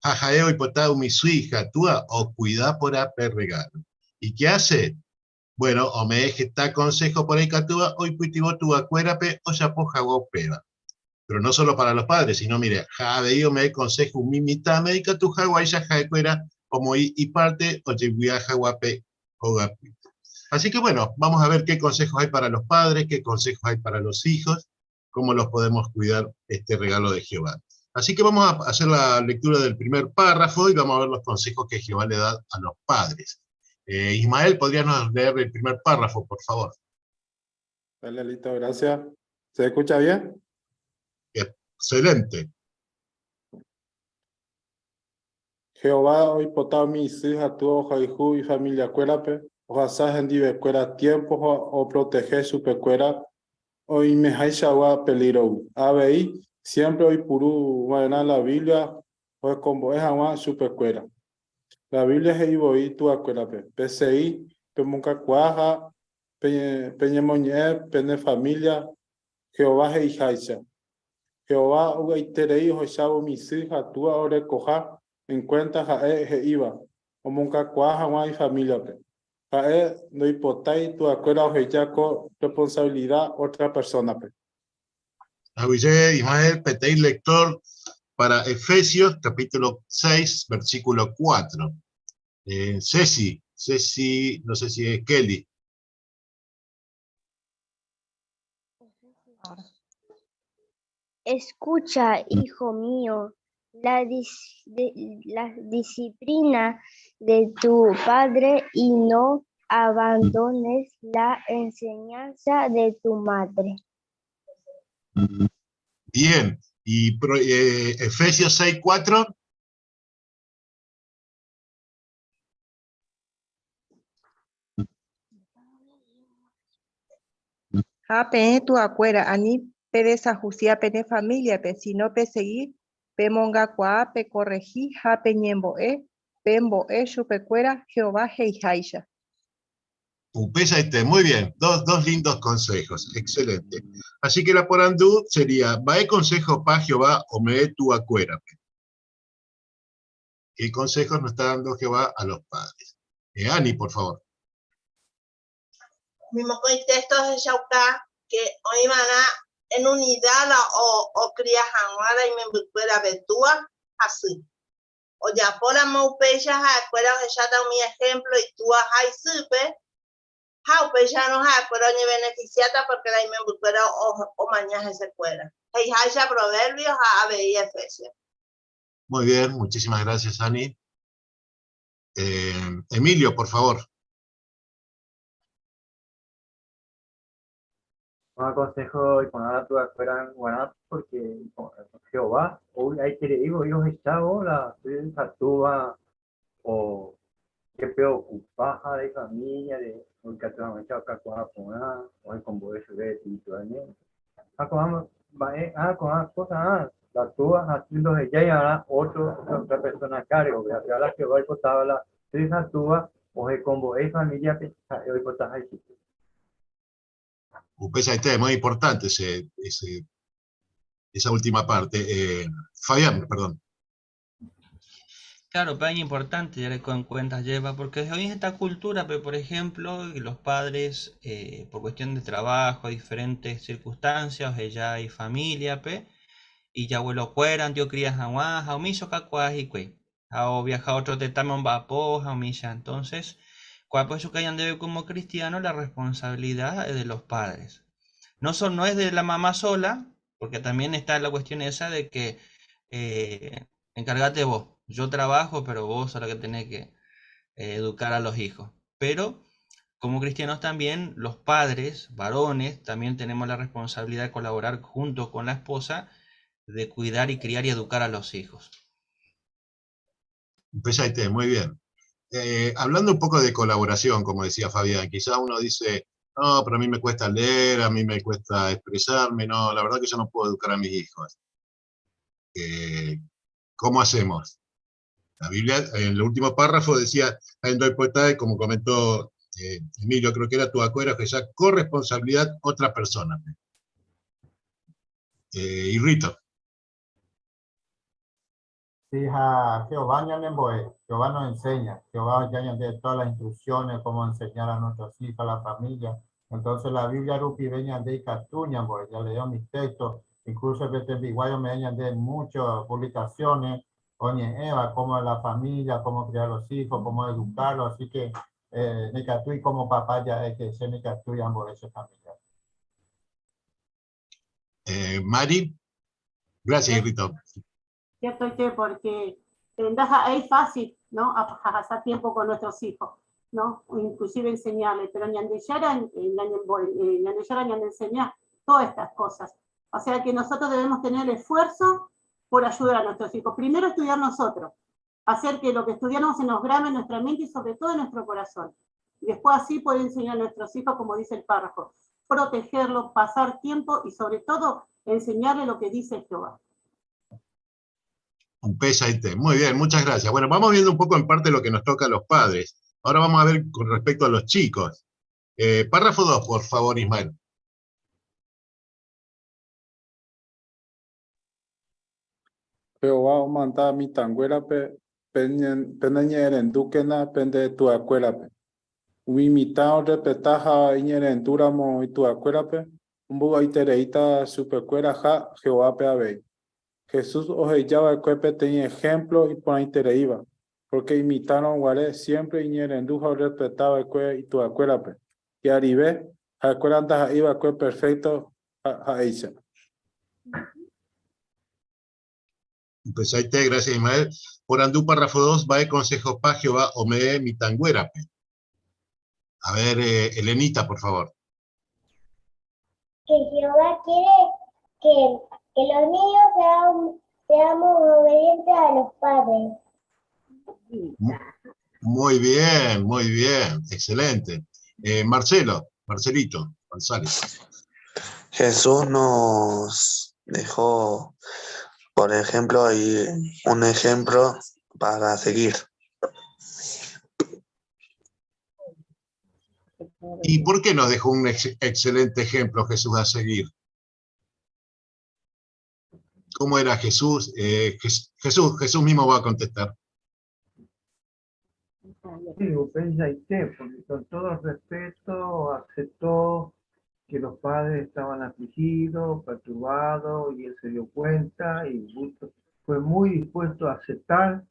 Jajaeo y potau mi su hija, túa o cuida por aper regalo. ¿Y qué hace? Bueno, o me está consejo por ahí catúa, hoy puitivo tu acuérape o ya poja peba. Pero no solo para los padres, sino mire, javeio me consejo un mimita médica tu jaguay ya jaecuera, como y parte o lleguía jaguape o gapi. Así que bueno, vamos a ver qué consejos hay para los padres, qué consejos hay para los hijos, cómo los podemos cuidar este regalo de Jehová. Así que vamos a hacer la lectura del primer párrafo y vamos a ver los consejos que Jehová le da a los padres. Ismael, ¿podríamos leer el primer párrafo, por favor? Dale, listo, gracias. ¿Se escucha bien? Excelente. Jehová hoy potao mi hija tu hoja y familia cuérape, o hacer en tiempo o proteger su pecuera, o imejaisha agua peligro. ABI, siempre hoy puru, bueno, la Biblia, o como es agua su pecuera. La Biblia es iboí tu acuérdate. PCI, Pemunca Cuaja, Peñemoñe, Pene Familia, Jehová es Hijaicha. Jehová, Ugaiterei, Joshabo, Misija, tú ahora coja, en cuenta Jae, Iba, o Munca Cuaja, y familia. Jae, no hipotai, tu acuerdas, Jaco, responsabilidad, otra persona. Aguille Ismael Petey, lector para Efesios, capítulo 6, versículo 4. Ceci, no sé si es Kelly. Escucha, hijo mío, la disciplina de tu padre y no abandones la enseñanza de tu madre. Bien, y Efesios 6, 4. Pe tu acuera, ani pe desajucia pe ne familia, pe si no pe seguir, pe monga cua, pe corregí, ja pe ñemboe, pe mboe, chupecuera, Jehová heijaisha. Muy bien, dos lindos consejos, excelente. Así que la porandú sería, ¿vae consejo pa Jehová o me tu acuera? ¿Qué consejos nos está dando Jehová a los padres? Ani, por favor. Mismo con textos de Shauka, que hoy van en unidad o cría januara y me pueda betúa así. O ya por la maupecha, acuerdas de ya da mi ejemplo y tú hay supe. Ya no hay, pero ni beneficiata porque la me pueda o mañana se cuela. Hay ya proverbios a AB y Efesios. Muy bien, muchísimas gracias, Ani. Emilio, por favor. Un aconsejo y poner a tu afuera guardar porque Jehová, hoy hay que ir, hijos estados, la tatúa o que preocupa de familia, de un católico acá con hoy con vos de espiritualmente. Con cosas, tatúa haciendo de ella y ahora otra persona a cargo, ya la que hoy contaba la tatúa o con vos familia, hoy contaba ahí. Es muy importante esa última parte. Fabián, perdón. Claro, pero es importante ya en cuentas lleva, porque hoy en esta cultura, pero por ejemplo, los padres, por cuestión de trabajo, diferentes circunstancias, ella hay familia, y ya abuelo cueran, tío crías aguaja, o miso cacuas y cue, o viaja otro te taman vapoja, o milla. Entonces, cuando eso que hayan debe como cristiano, la responsabilidad es de los padres. No es de la mamá sola, porque también está la cuestión esa de que encárgate vos. Yo trabajo, pero vos sos la que tenés que educar a los hijos. Pero como cristianos también, los padres, varones, también tenemos la responsabilidad de colaborar junto con la esposa, de cuidar y criar y educar a los hijos. Muy bien. Hablando un poco de colaboración, como decía Fabián, quizá uno dice, no, pero a mí me cuesta leer, a mí me cuesta expresarme, no, la verdad que yo no puedo educar a mis hijos. ¿Cómo hacemos? La Biblia, en el último párrafo decía, como comentó Emilio, creo que era tu acuerdo, que ya corresponsabilidad otra persona. Y Rito. Sí, Jehová nos enseña, Jehová ya de todas las instrucciones, cómo enseñar a nuestros hijos, a la familia. Entonces la Biblia Rupi veña de Catuña, porque ya leo mis textos, incluso en Biguayo me veñan de muchas publicaciones, oye Eva, cómo la familia, cómo criar los hijos, cómo educarlos, así que Nicatui como papá ya es que se Nicatui ambos esa familia. Mari, gracias, Rito. Cierto que porque es fácil, ¿no? A pasar tiempo con nuestros hijos, ¿no? O inclusive enseñarles, pero ni enseñar todas estas cosas. O sea que nosotros debemos tener el esfuerzo por ayudar a nuestros hijos. Primero estudiar nosotros, hacer que lo que estudiamos se nos grabe en nuestra mente y sobre todo en nuestro corazón. Y después así poder enseñar a nuestros hijos, como dice el párrafo, protegerlos, pasar tiempo y sobre todo enseñarle lo que dice Jehová. Un pesaite. Muy bien, muchas gracias. Bueno, vamos viendo un poco en parte lo que nos toca a los padres. Ahora vamos a ver con respecto a los chicos. Párrafo 2, por favor, Ismael. Jehová manda mi tanguera peneñeren duquena pende tu acuérape. Uimitao repetaja iñerentura mo y tu acuérape. Umbu itereita supercuera ja Jehová pe abei. Jesús ojellaba el cuepe tenía ejemplo y por itereiva. Porque imitaron guaré siempre iñerenduja respetaba el cue y tu acuérape. Y arribe, acuéranta iba cue perfecto a ella. Pesaite, gracias, Ismael. Por andú, párrafo 2, va de consejo pa Jehová o me mi tanguérape. A ver, Elenita, por favor. Que Jehová quiere que los niños seamos obedientes a los padres. Muy bien, excelente. Marcelito González. Jesús nos dejó, por ejemplo, ahí un ejemplo para seguir. ¿Y por qué nos dejó un excelente ejemplo Jesús a seguir? ¿Cómo era Jesús? Jesús mismo va a contestar. Sí, porque con todo respeto aceptó que los padres estaban afligidos, perturbados, y él se dio cuenta y fue muy dispuesto a aceptar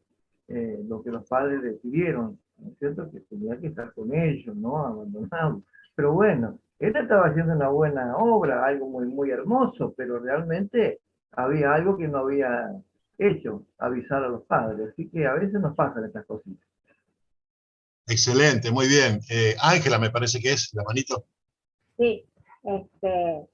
lo que los padres le pidieron, ¿no es cierto? Que tenía que estar con ellos, no abandonarlos. Pero bueno, él estaba haciendo una buena obra, algo muy, muy hermoso, pero realmente había algo que no había hecho, avisar a los padres. Así que a veces nos pasan estas cositas. Excelente, muy bien. Ángela, me parece que es la manito. Sí,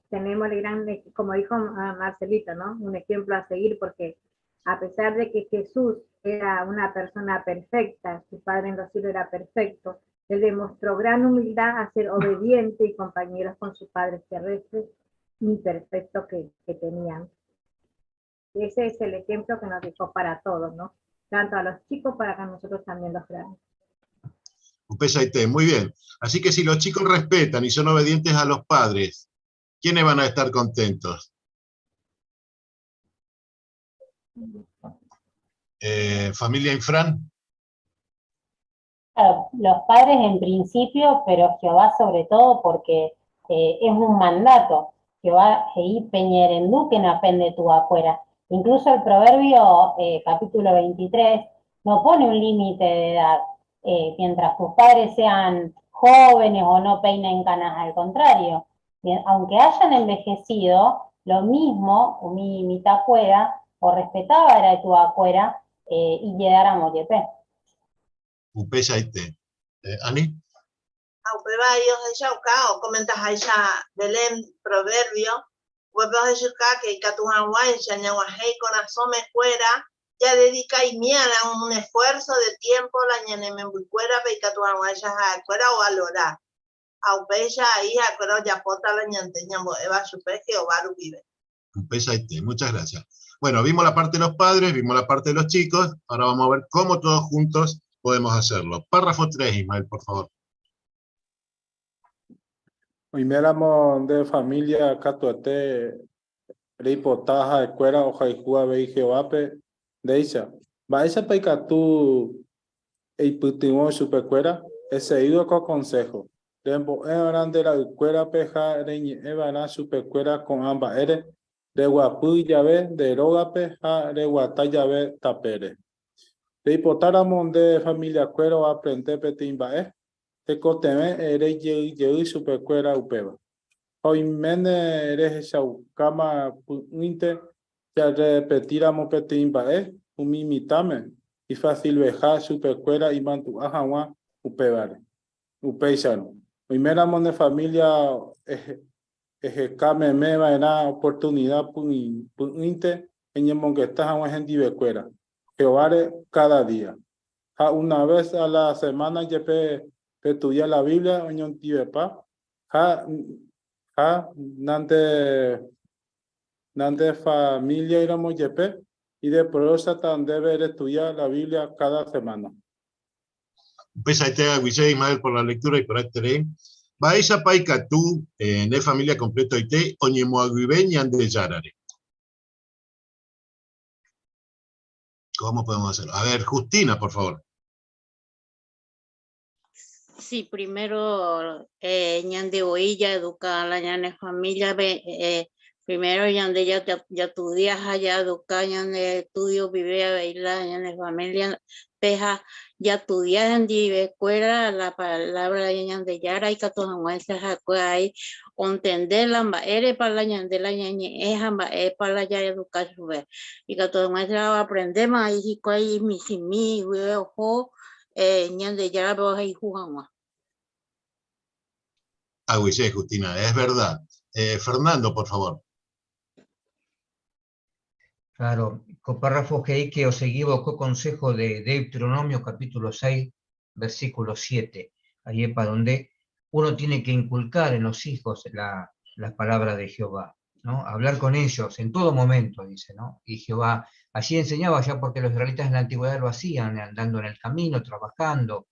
tenemos el gran, como dijo Marcelito, ¿no? Un ejemplo a seguir, porque a pesar de que Jesús era una persona perfecta, su Padre en los cielos era perfecto, él demostró gran humildad a ser obediente y compañeros con sus padres terrestres imperfectos que tenían. Ese es el ejemplo que nos dejó para todos, ¿no? Tanto a los chicos para que a nosotros también los grandes. Pesaite, muy bien. Así que si los chicos respetan y son obedientes a los padres, ¿quiénes van a estar contentos? ¿Familia Infran? Claro, los padres en principio, pero Jehová sobre todo porque es un mandato. Jehová peñerendú que no apende tu afuera. Incluso el proverbio capítulo 23 no pone un límite de edad. Mientras tus padres sean jóvenes o no peinen canas, al contrario. Aunque hayan envejecido, lo mismo, mi tacuera, o respetaba era tu acuera, y llegar a Moyepe. Un pesaite. ¿Ani? Aupeba ellos ella o comentas a ella Belén proverbio, vuelve a decir que Catujan Guay, Yañaguajei con asome fuera. Ya dedica y miana un esfuerzo de tiempo la ñaneme bucuera pe Catujan Guay ya fuera o valora. Aupeya ahí acuerdo ya pota la ñanteña eva supeje o varu vive. Un pesaite, muchas gracias. Bueno, vimos la parte de los padres, vimos la parte de los chicos, ahora vamos a ver cómo todos juntos podemos hacerlo. Párrafo 3, Ismael, por favor. Primero de familia catuete ripotaja escuela o jaijua vei Jehová de ella. Va esa peca tú e putimo supercuera ese ido con consejo. Dembo eran de la escuela peja evana supercuera con ambas eres de guapu llave de roga peja de guata llave tapere. De hipotáramos de familia cuero aprender petimba te coteme eres y supercuera upeba. Hoy mene eres cama inte ya repetiramos petimba umimitame y fácil veja supercuera y mantu ajawa upebare upeisano. Primera de familia came me va a oportunidad puninte en el que está a gente becuera. Jehová cada día. Una vez a la semana yepe estudia la Biblia, oñon tibepa, nante familia iramos yepe, y de prosa tan debe estudiar la Biblia cada semana. Pesa este Guille Ismael por la lectura y por este Baesa paika tú, ne familia completo ite, oñemoaguibeña de yarare. ¿Cómo podemos hacerlo? A ver, Justina, por favor. Sí, primero, ñande oilla, educar a la ñane familia, primero ñande ya tu días allá, educar ñande estudio, vive a la ñane familia, peja, ya tu días en escuela, la palabra ñande yara y que todas muestras ahí, entender la ere para la ñande la ñane, es para la ya educar su vez, y que todas muestras aprendemos ahí, y que ahí mi ojo, ñande yara vos ahí jugamos. Guille, Justina, es verdad. Fernando, por favor. Claro, co párrafo que os seguivo co consejo de Deuteronomio capítulo 6, versículo 7. Ahí es para donde uno tiene que inculcar en los hijos la palabra de Jehová, ¿no? Hablar con ellos en todo momento, dice, ¿no? Y Jehová así enseñaba ya porque los israelitas en la antigüedad lo hacían, andando en el camino, trabajando,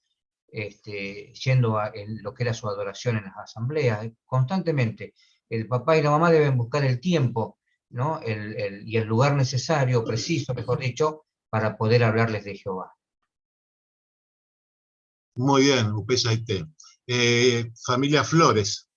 yendo a lo que era su adoración en las asambleas, constantemente. El papá y la mamá deben buscar el tiempo, ¿no? Y el lugar necesario, preciso, mejor dicho, para poder hablarles de Jehová. Muy bien, Upesa Ite. Familia Flores.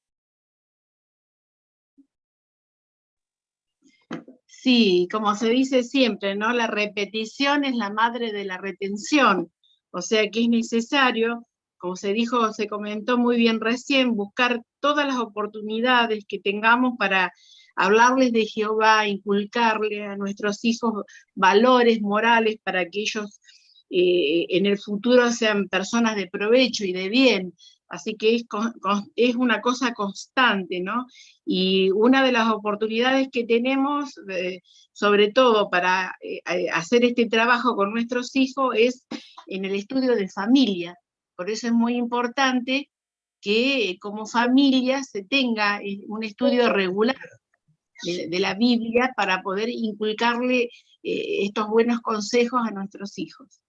Sí, como se dice siempre, ¿no? La repetición es la madre de la retención. O sea que es necesario, como se dijo, se comentó muy bien recién, buscar todas las oportunidades que tengamos para hablarles de Jehová, inculcarle a nuestros hijos valores morales para que ellos en el futuro sean personas de provecho y de bien. Así que es una cosa constante, ¿no? Y una de las oportunidades que tenemos, sobre todo para hacer este trabajo con nuestros hijos, es en el estudio de familia. Por eso es muy importante que como familia se tenga un estudio regular de la Biblia para poder inculcarle estos buenos consejos a nuestros hijos.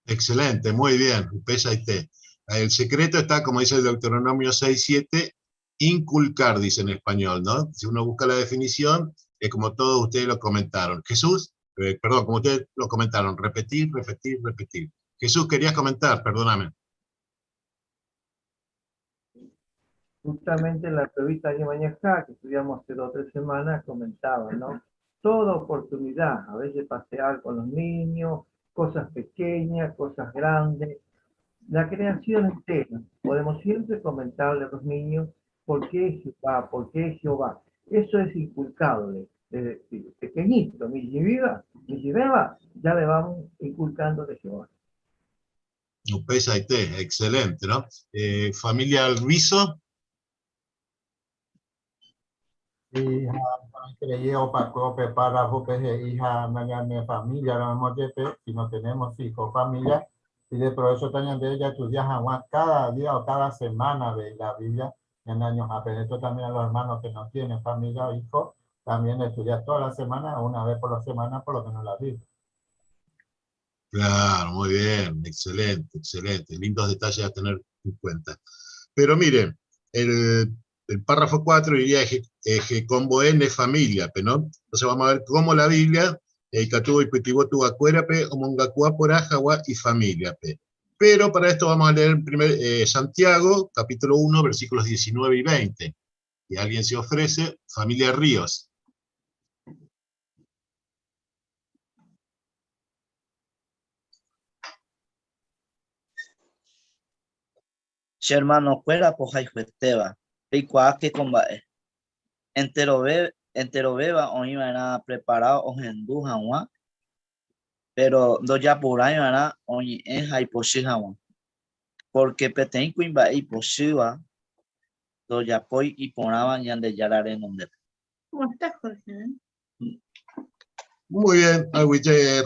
Excelente, muy bien, Upesa Ite. El secreto está, como dice el Deuteronomio 6:7, inculcar, dice en español, ¿no? Si uno busca la definición, es como todos ustedes lo comentaron. Jesús, perdón, como ustedes lo comentaron, repetir, repetir, repetir. Jesús, querías comentar, perdóname. Justamente en la entrevista de Mañana, que estudiamos hace 2 o 3 semanas, comentaba, ¿no? Toda oportunidad, a veces pasear con los niños, cosas pequeñas, cosas grandes, la creación entera. Podemos siempre comentarle a los niños por qué es Jehová, por qué es Jehová. Eso es inculcado desde pequeñito. Mi Beba, ya le vamos inculcando de Jehová. Upesa Ite, excelente, ¿no? Familia Ruizo. Hija, creí opacó párrafo hija, mi familia, no hemos si no tenemos hijos, familia, y de por eso también de ella estudias cada día o cada semana de la Biblia en años apenas. También a los hermanos que no tienen familia o hijos, también estudiar toda la semana, una vez por la semana, por lo menos la Biblia. Claro, muy bien, excelente, excelente. Lindos detalles a tener en cuenta. Pero miren, el párrafo 4 diría eje combo N familia, ¿no? Entonces vamos a ver cómo la Biblia, Catubo y Pitibotu Acuérape, Omongacua por Ajawa y familia, Pero para esto vamos a leer primero Santiago, capítulo 1, versículos 19 y 20. Y alguien se ofrece, familia Ríos. Hermano fuera poja y juesteba, que combate. Entero beba o iba preparado o hendú jawa, pero do ya por ahí van o en haiposhi jawa. Porque peten cuimba y poshiva, do ya poi y ponaban yan de yarare donde. ¿Cómo estás, Jorge? Muy bien,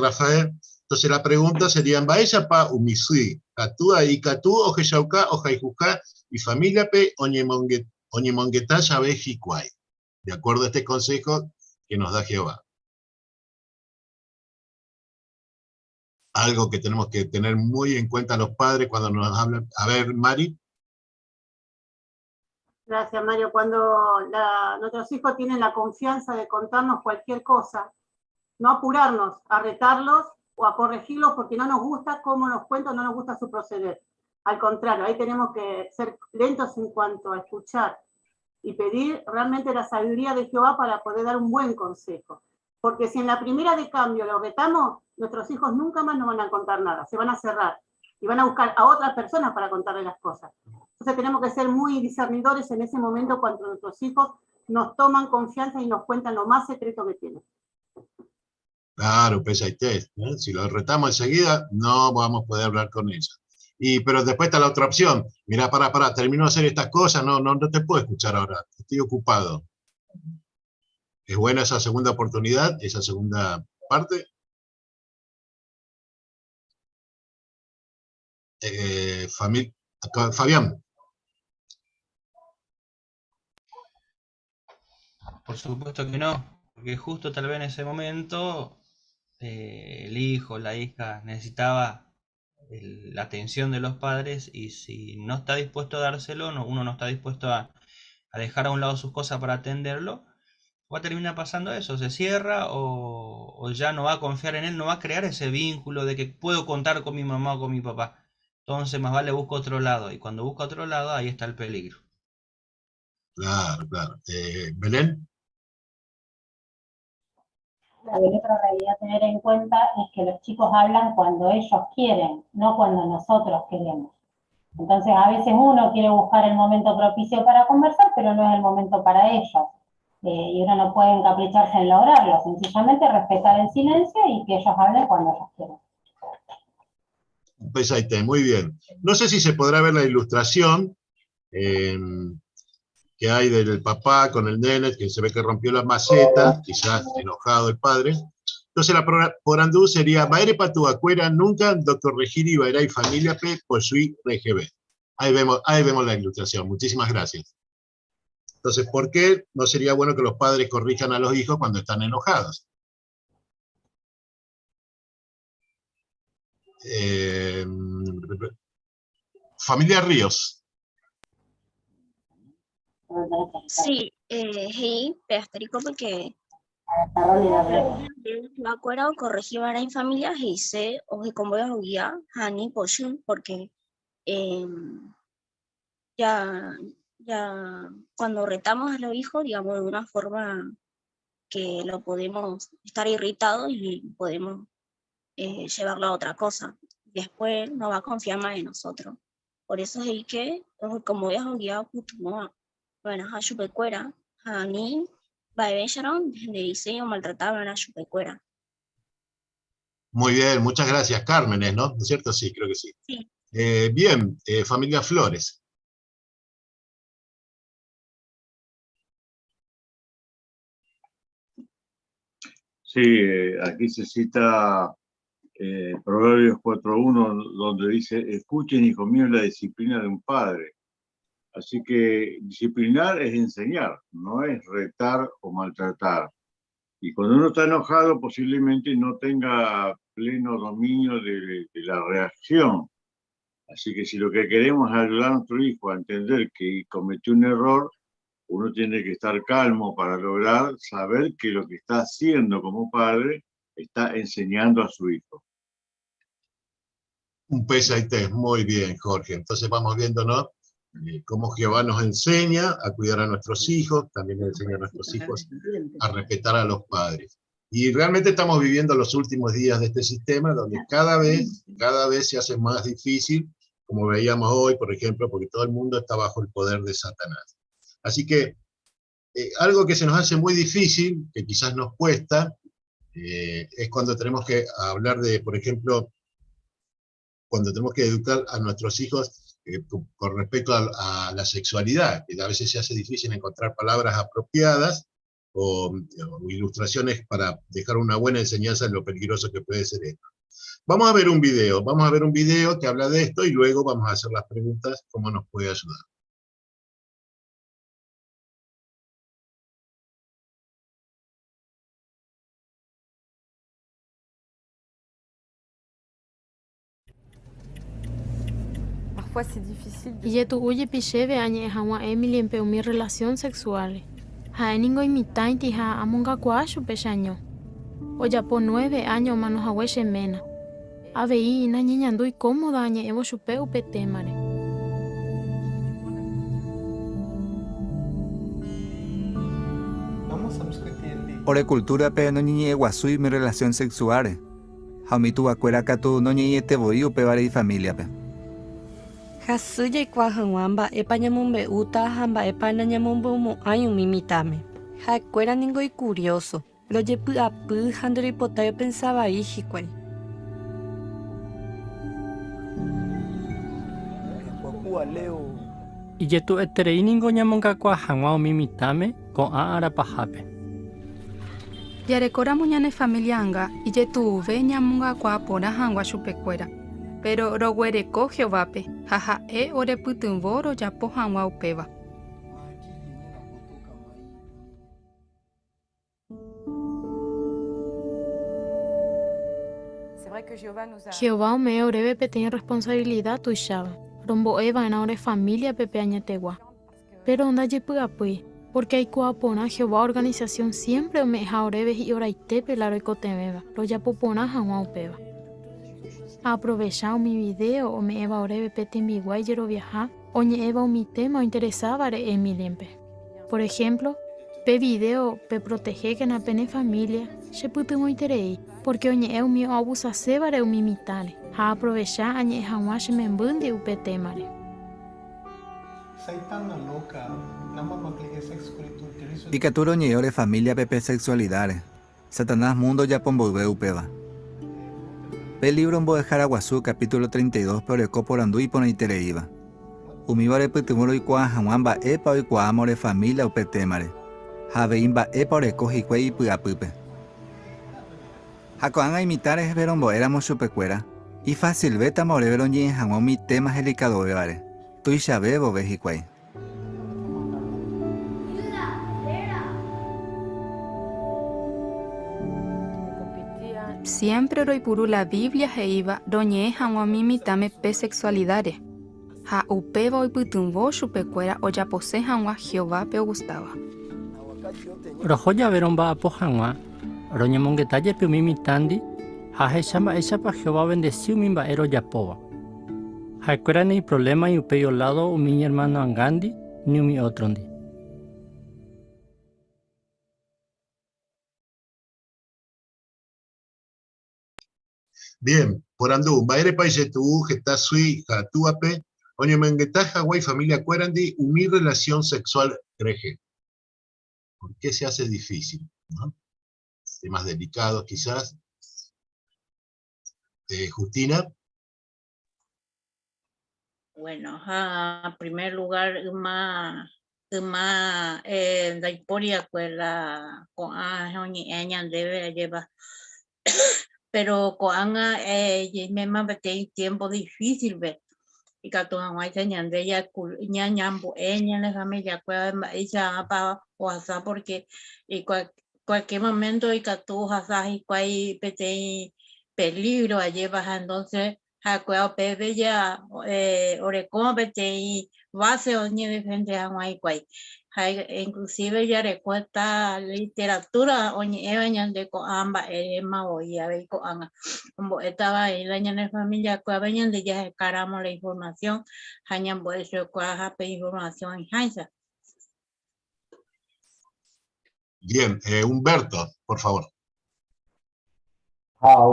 Rafael. Entonces la pregunta sería, Baeyapa umisui, Katua y Katu, Ojeyauka, Ojaijuka, y familia P, Oñemonguetá, Yabejicuay. De acuerdo a este consejo que nos da Jehová. Algo que tenemos que tener muy en cuenta los padres cuando nos hablan. A ver, Mari. Gracias, Mario. Cuando nuestros hijos tienen la confianza de contarnos cualquier cosa, no apurarnos a retarlos o a corregirlos porque no nos gusta cómo nos cuentan, no nos gusta su proceder. Al contrario, ahí tenemos que ser lentos en cuanto a escuchar y pedir realmente la sabiduría de Jehová para poder dar un buen consejo. Porque si en la primera de cambio lo retamos, nuestros hijos nunca más nos van a contar nada, se van a cerrar y van a buscar a otras personas para contarles las cosas. Entonces tenemos que ser muy discernidores en ese momento cuando nuestros hijos nos toman confianza y nos cuentan lo más secreto que tienen. Claro, pues ahí está, ¿eh? Si lo retamos enseguida, no vamos a poder hablar con ellos. Pero después está la otra opción. Mira, termino de hacer estas cosas, no te puedo escuchar ahora, estoy ocupado. ¿Es buena esa segunda oportunidad, esa segunda parte? Fabián. Por supuesto que no, porque justo tal vez en ese momento el hijo, la hija necesitaba la atención de los padres, y si no está dispuesto a dárselo, uno no está dispuesto a dejar a un lado sus cosas para atenderlo, va a terminar pasando eso, se cierra o ya no va a confiar en él, no va a crear ese vínculo de que puedo contar con mi mamá o con mi papá. Entonces más vale busco otro lado, y cuando busca otro lado, ahí está el peligro. Claro. ¿Belén? La otra realidad a tener en cuenta es que los chicos hablan cuando ellos quieren, no cuando nosotros queremos. Entonces a veces uno quiere buscar el momento propicio para conversar, pero no es el momento para ellos. Y uno no puede encapricharse en lograrlo, sencillamente respetar el silencio y que ellos hablen cuando ellos quieran. Pues ahí está, muy bien. No sé si se podrá ver la ilustración que hay del papá con el nene, que se ve que rompió la maceta, quizás enojado el padre. Entonces la porandú sería, Baere Patuacuera nunca, doctor Regiri, Baeray familia P, Posui RGB. Ahí vemos la ilustración, muchísimas gracias. Entonces, ¿por qué no sería bueno que los padres corrijan a los hijos cuando están enojados? Familia Ríos. Sí, sí, Peasterico, porque me acuerdo corregir a la familia y sé o que como voy a guiar Hani Poshun, porque ya cuando retamos a los hijos, digamos, de una forma que lo podemos estar irritados y podemos llevarlo a otra cosa. Después no va a confiar más en nosotros. Por eso es que, como voy a guiar, bueno, a Chupecuera, a mí, va a de diseño maltratado a la Chupecuera. Muy bien, muchas gracias, Carmen, ¿no? ¿No es cierto? Sí, creo que sí. Sí. Bien, familia Flores. Sí, aquí se cita Proverbios 4.1, donde dice, escuchen, hijo mío, la disciplina de un padre. Así que disciplinar es enseñar, no es retar o maltratar. Y cuando uno está enojado, posiblemente no tenga pleno dominio de la reacción. Así que si lo que queremos es ayudar a nuestro hijo a entender que cometió un error, uno tiene que estar calmo para lograr saber que lo que está haciendo como padre está enseñando a su hijo. Un pesaité, muy bien, Jorge. Entonces vamos viendo, ¿no? Cómo Jehová nos enseña a cuidar a nuestros hijos, también nos enseña a nuestros hijos a respetar a los padres. Y realmente estamos viviendo los últimos días de este sistema, donde cada vez se hace más difícil, como veíamos hoy, por ejemplo, porque todo el mundo está bajo el poder de Satanás. Así que algo que se nos hace muy difícil, que quizás nos cuesta, es cuando tenemos que hablar de, por ejemplo, cuando tenemos que educar a nuestros hijos con respecto a la sexualidad, que a veces se hace difícil encontrar palabras apropiadas o ilustraciones para dejar una buena enseñanza de lo peligroso que puede ser esto. Vamos a ver un video que habla de esto y luego vamos a hacer las preguntas, cómo nos puede ayudar. Y tu uye picheve añe hawa Emily en peumi relación sexuales. Ha eningo imitainti ha amonga kuashu pechaño. O ya por 9 años manos haweche mena. Avei na niña andui cómoda añe evo chupeu petemare. Ore cultura pe no niñe guasui mi relación sexuales. Hamitu acuera katu no niñe te voy upevare y familia pe. Hasuya ikuahangwamba epanyamumbe uta hamba epananyamumbe muayu mimitame. Hakuera ningoi curioso. Lo yepu apu handori potayo pensaba hijikwai. Iyetu eterei ningo nyamonga kuahangwa mimitame ko arapahape. Yarekora muñane familia anga iyetu uve nyamonga kuapora hangwa chupekuera. Pero roguereko Jehovápe, haha'e orepytyvõ rojapo hag̃ua upéva. Jehová omeo oréve peteĩ responsabilidad tuicháva. Rombo'eva'erã ore familia pepe añetegua. Pero ndajepy'apýi, porque aikuaa porã Jehová organización siempre ome'ẽha oréve hi'oraitépe la roikotevéva, rojapo porã hag̃ua upéva. Aprovechar mi video o me eva oreve petembiguay yeroviaja o ñe eva mi tema o interesaba re Emilimpe. Por ejemplo, pe video pe proteger que na pene familia se putu mo interei porque o ñe mi abusa seba re mi mitare. Ha aprovechar a ñe hawa se me mbundi upe temare. Ikaturo ñeore familia pepe sexualidades. Satanás mundo ya pomboive upeva. El libro en Boejaraguazú, capítulo 32, pero Coporandú y Poneitereiva. Umibare Putumuro y Cuajamuamba, Epa y Cuamore familia o Petemare. Javeimba Epa Oreco y Cuey y Puapupe. Jacoanga imitar es verombo éramos chupecuera. Y fácil beta moreveron y en jamón mi temas delicado bebare. Tu y chabebo vejicuey. Siempre roipuru la Biblia heiva roñe hag̃ua mimitame pe sexualidades. Ha upéva oipytyvõ chupekuéra ojapose hag̃ua Jehová pe Gustava. Rohoja veromba'apo hag̃ua roñemongetájepe umi mitãndi ha hecha mba'éichapa Jehová bendeciu umi mba'e rojapóva. Ha'ekuéra ni problema y upe violado umi hermano angandi ni umi otrondi. Bien, por andú, Baere Paisetú, Getasui, Jatuape, Oñemenguetá, Hawái, familia Cuerandi, mi relación sexual creje. ¿Por qué se hace difícil? ¿No? Temas delicados quizás. Justina. Bueno, en primer lugar, la historia que la debe llevar. Pero con me mete tiempo difícil ve y que tu mamá se ñande ya ñambo la familia ella para WhatsApp porque y cualquier momento y que tú hasas y cual pete peligro allí baja entonces a cual bebé ya orecón pete y base o ni defende a guay cual inclusive ya recuesta literatura o ni de co amba ma hoy a ver co anga como estaba ahí la ñane familia co venían de ya caramos la información hañan por eso cuaja pe información en Hansa. Bien, Humberto, por favor.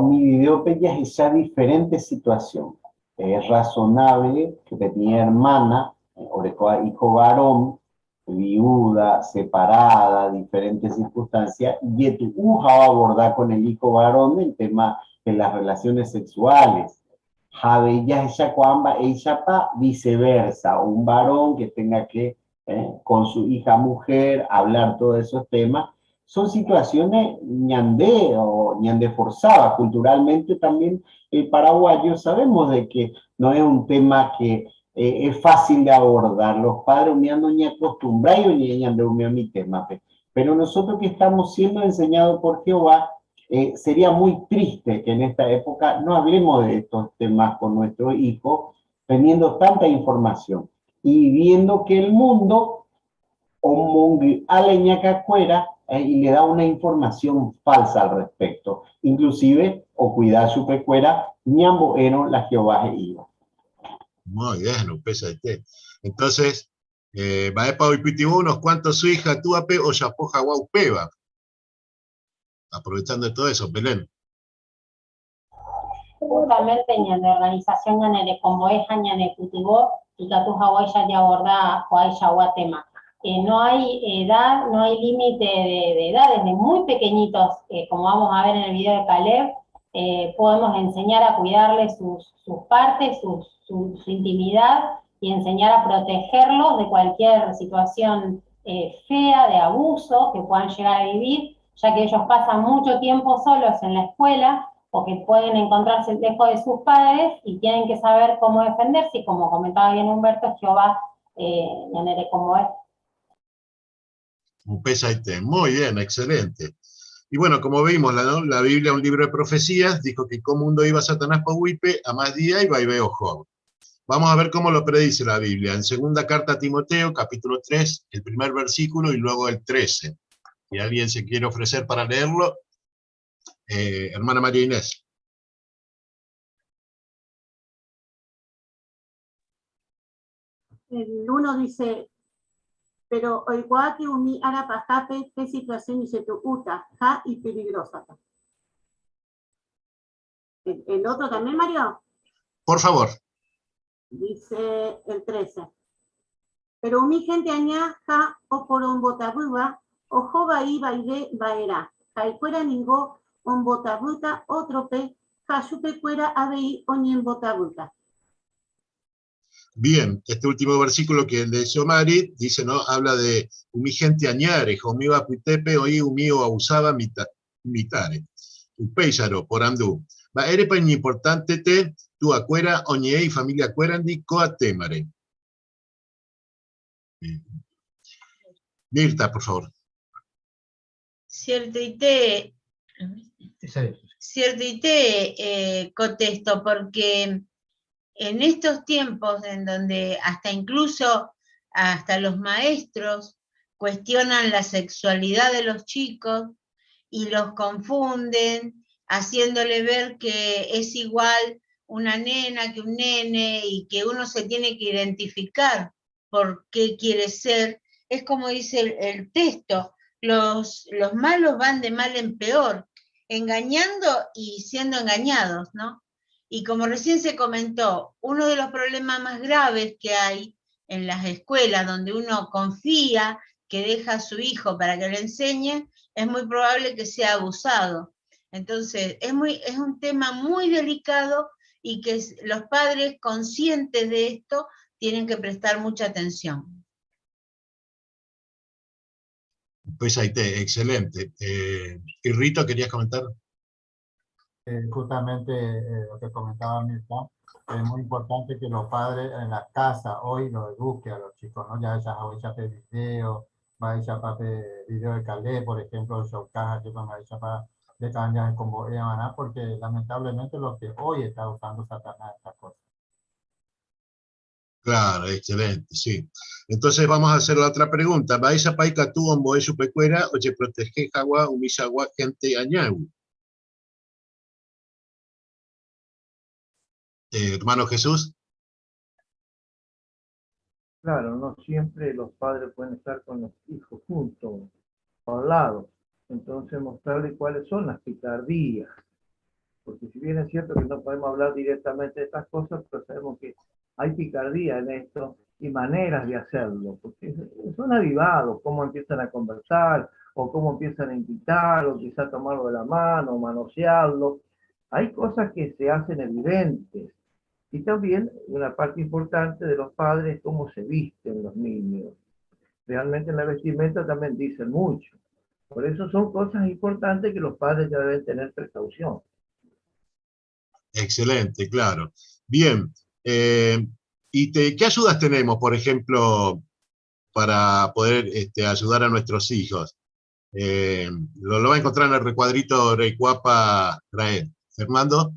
Mi video pella esa diferente situación. Es razonable que tenía hermana, orecoa hijo varón, viuda, separada, diferentes circunstancias, y tu va a abordar con el hijo varón el tema de las relaciones sexuales. Javella ella cuamba ella pa viceversa, un varón que tenga que con su hija mujer hablar todos esos temas son situaciones ñandé o ñandé forzadas. Culturalmente también el paraguayo sabemos de que no es un tema que es fácil de abordar. Los padres no ni acostumbrados ni ñandé mi tema, pero nosotros que estamos siendo enseñados por Jehová, sería muy triste que en esta época no hablemos de estos temas con nuestros hijos, teniendo tanta información y viendo que el mundo y le da una información falsa al respecto, inclusive o cuidar su pecuera ñambo ero la Jehová iba. Muy bien, Upesa Ite. Entonces, Maepa Uipitibu, unos cuantos su hija Tuape o Yapoja Guaupeba. Aprovechando de todo eso, Belén. Justamente en la organización como es cultivó y que tu Hawái ya aborda Hawái tema. No hay edad, no hay límite de edad, desde muy pequeñitos, como vamos a ver en el video de Caleb, podemos enseñar a cuidarle sus partes, su intimidad y enseñar a protegerlos de cualquier situación fea, de abuso que puedan llegar a vivir, ya que ellos pasan mucho tiempo solos en la escuela o que pueden encontrarse lejos de sus padres y tienen que saber cómo defenderse, y como comentaba bien Humberto, Jehová, como es. Upesa Ite. Muy bien, excelente. Y bueno, como vimos, la Biblia, un libro de profecías, dijo que como mundo iba Satanás pa' Huipe, a más día iba y veo Job. Vamos a ver cómo lo predice la Biblia. En segunda carta a Timoteo, capítulo 3, el primer versículo y luego el 13. Si alguien se quiere ofrecer para leerlo, hermana María Inés. El 1 dice, pero oiguaki umi arapajape, qué situación dice tu uta, ja y peligrosa. El otro también, Mario. Por favor. Dice el 13. Pero mi gente añaja o por un botabuba, o jova iba y de baera. Jaicuera ningo un botabuta, otro pe, jasupe cuera abei o ni en botabuta. Bien, este último versículo que le dio Mari, dice, ¿no? Habla de umi gente añare, jomiba puitepe, oí umío abusaba mitare. Upéyaro, por andú. Va erepa importante te, tu acuera, oñe y familia acuerandi, coatemare. Mirta, por favor. Cierto, y te contesto, porque en estos tiempos en donde hasta los maestros cuestionan la sexualidad de los chicos y los confunden, haciéndole ver que es igual una nena que un nene y que uno se tiene que identificar por qué quiere ser, es como dice el texto, los malos van de mal en peor, engañando y siendo engañados, ¿no? Y como recién se comentó, uno de los problemas más graves que hay en las escuelas, donde uno confía que deja a su hijo para que le enseñe, es muy probable que sea abusado. Entonces, es un tema muy delicado y que los padres conscientes de esto tienen que prestar mucha atención. Pues ahí te, excelente. ¿Y Rito, querías comentar? Justamente lo que comentaba Mirta, es muy importante que los padres en la casa hoy lo eduquen a los chicos, ¿no? Ya esa video, va a video de Calé, por ejemplo, Showcaja, que van a de cañas como ella, porque lamentablemente lo que hoy está usando Satanás estas cosas. Claro, excelente, sí. Entonces vamos a hacer la otra pregunta. ¿Vais a paika tú en boe su pecuera o te protege jagua umishagua gente añau? Hermano Jesús. Claro, no siempre los padres pueden estar con los hijos juntos, al lado. Entonces mostrarles cuáles son las picardías. Porque si bien es cierto que no podemos hablar directamente de estas cosas, pero sabemos que hay picardía en esto y maneras de hacerlo. Porque son avivados, cómo empiezan a conversar, o cómo empiezan a invitar, o quizá tomarlo de la mano, o manosearlo. Hay cosas que se hacen evidentes. Y también una parte importante de los padres es cómo se visten los niños. Realmente en la vestimenta también dicen mucho. Por eso son cosas importantes que los padres ya deben tener precaución. Excelente, claro. Bien. ¿Qué ayudas tenemos, por ejemplo, para poder ayudar a nuestros hijos? Lo va a encontrar en el recuadrito Reicuapa Rael. Fernando.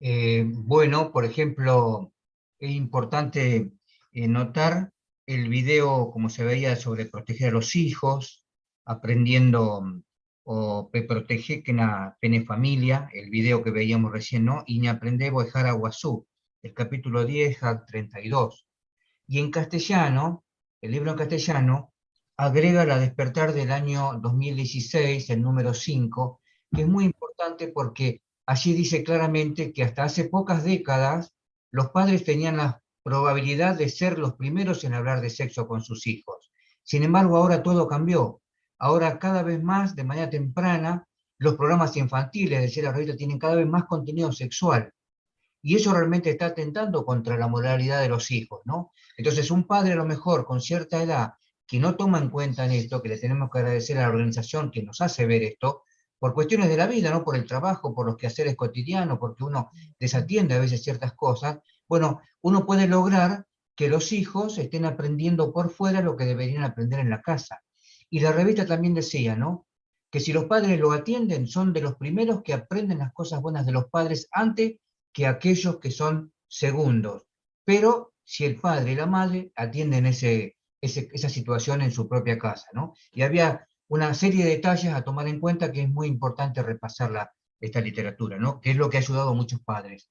Bueno, por ejemplo, es importante notar el video, como se veía, sobre proteger a los hijos, aprendiendo o proteger que na pene familia, el video que veíamos recién, ¿no? Y ni aprender a dejar a Guazú, el capítulo 10 al 32. Y en castellano, el libro en castellano, agrega la Despertar del año 2016, el número 5, que es muy importante porque allí dice claramente que hasta hace pocas décadas los padres tenían la probabilidad de ser los primeros en hablar de sexo con sus hijos. Sin embargo, ahora todo cambió. Ahora cada vez más, de manera temprana, los programas infantiles, decía la revista, tienen cada vez más contenido sexual. Y eso realmente está atentando contra la moralidad de los hijos, ¿no? Entonces, un padre a lo mejor con cierta edad que no toma en cuenta en esto, que le tenemos que agradecer a la organización que nos hace ver esto, por cuestiones de la vida, ¿no? Por el trabajo, por los quehaceres cotidianos, porque uno desatiende a veces ciertas cosas, bueno, uno puede lograr que los hijos estén aprendiendo por fuera lo que deberían aprender en la casa. Y la revista también decía, ¿no? Que si los padres lo atienden, son de los primeros que aprenden las cosas buenas de los padres antes que aquellos que son segundos. Pero si el padre y la madre atienden esa situación en su propia casa, ¿no? Y había una serie de detalles a tomar en cuenta que es muy importante repasar esta literatura, ¿no? Que es lo que ha ayudado a muchos padres.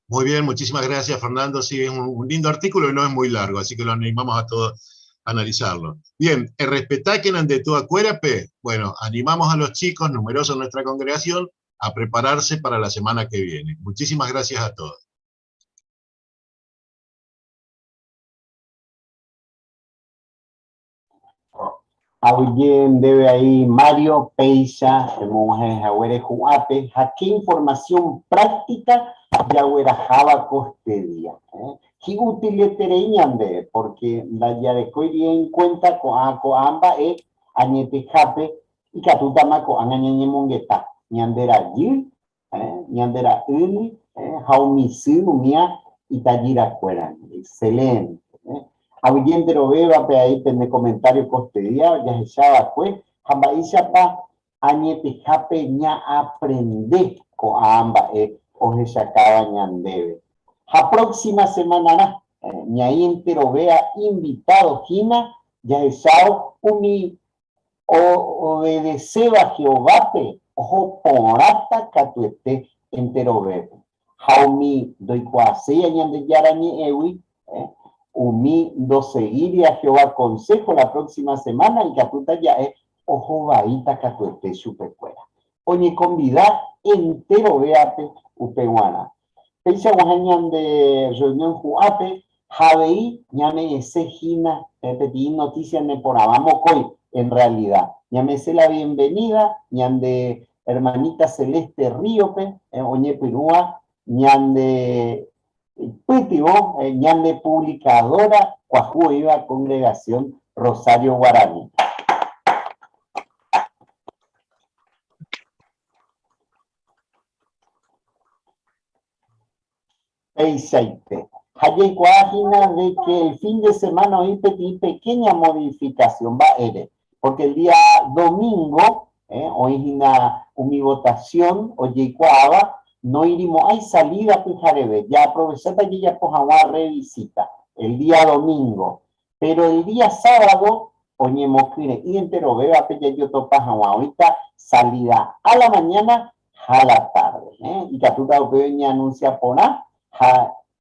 Muy bien, muchísimas gracias, Fernando. Sí, es un lindo artículo y no es muy largo, así que lo animamos a todos a analizarlo. Bien, el respetar que ande tu acuérape. Bueno, animamos a los chicos numerosos en nuestra congregación a prepararse para la semana que viene. Muchísimas gracias a todos. Alguien debe ahí Mario Peisa, Juape, ¿qué información práctica ya Java costedia? ¿Qué útil tereñande? Porque la yarecoiría en cuenta con amba añete jape y catutama con anañañe mongueta. Ñandera yir, ñandera uni, jaumisi umia y tallira cueran. Excelente. Auyente lo veo ahí en el comentario costedia, ya se sabe pues, jambaísa pa añete jape ña aprende con amba o se sacaba ñandebe. La próxima semana ña entero vea invitado Gina, ya se sabe uni obedeceba Jehová ojo porata catuete entero veo. Jaumi doy cuasea ñande yarañe ewi, umi do seguir a Jehová consejo la próxima semana y catuta ya es ojo vaita catuete supercuera. Oye convidar entero veate upeguana. Peisa guañan de reunión juape, javeí, ñame ese gina, pedí noticias ne por abamo coy, en realidad. Ñame se la bienvenida, ñan de hermanita Celeste Ríope, oñe perúa, ñan de Pitivo, ñan de publicadora, cuajú iba congregación Rosario Guaraní. Peisaite. Hay página de que el fin de semana hoy pedí pequeña modificación, va porque el día domingo, hoy una votación, oye, no iríamos, hay salida Pijarebe, ya aprovechata y ya pues revisita el día domingo, pero el día sábado, oye, mosquire, y entero veo a pedir yo topas ahorita salida a la mañana, a la tarde, y catuta peña anuncia por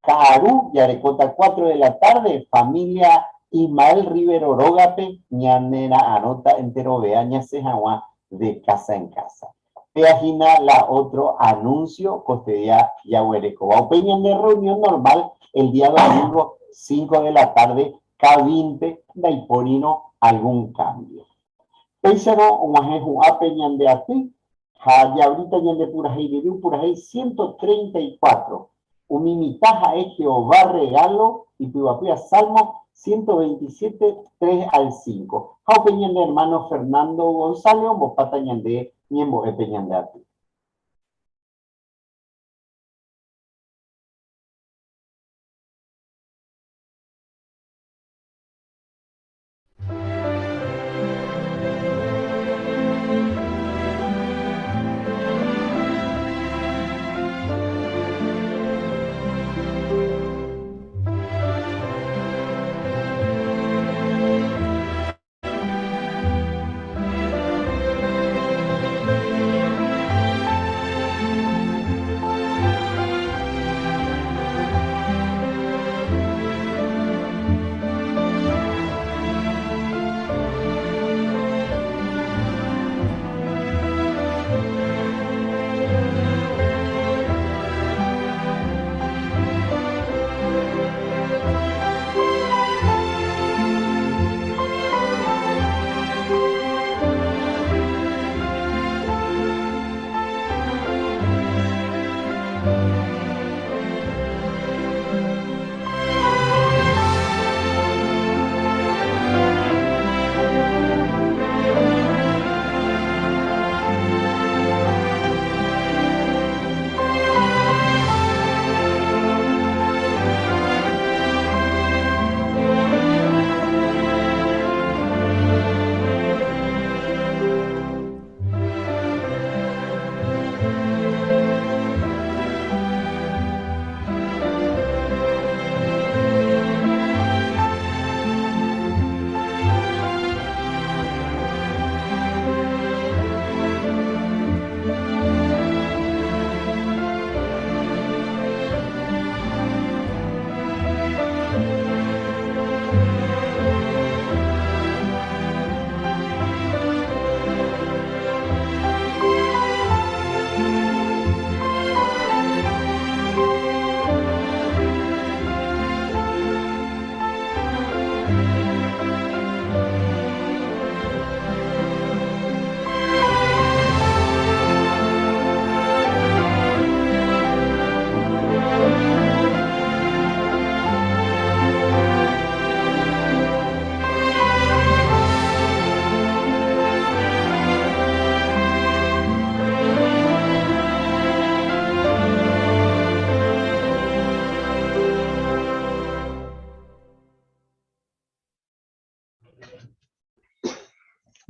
Caru, Yarecota, 4 de la tarde, familia Ismael Rivero Rógape, ñanera anota entero veaña sejagua de casa en casa. Peajina la otro anuncio, costedia Yahuereco. Peña de reunión normal el día domingo, 5 de la tarde, K20, Daiporino, algún cambio. Péisaro, Umajeju, Peñan de Ati, ya ahorita ñan de Purajei 134. Umimitaja es Jehová regalo y Pibapuya Salmo 127, 3 al 5. Jau peñande hermano Fernando González, Bopata ñande, Ñembo peñandate.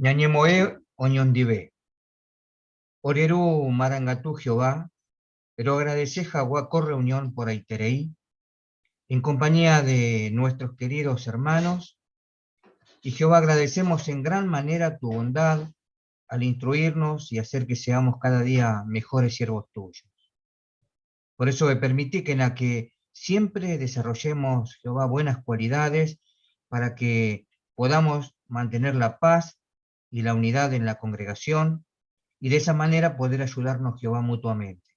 Ñañemoe oñondive. Oreru marangatu Jehová, pero agradece Jaguaco reunión por Aitereí, en compañía de nuestros queridos hermanos, y Jehová agradecemos en gran manera tu bondad al instruirnos y hacer que seamos cada día mejores siervos tuyos. Por eso me permití que en la que siempre desarrollemos, Jehová, buenas cualidades para que podamos mantener la paz y la unidad en la congregación, y de esa manera poder ayudarnos, Jehová, mutuamente.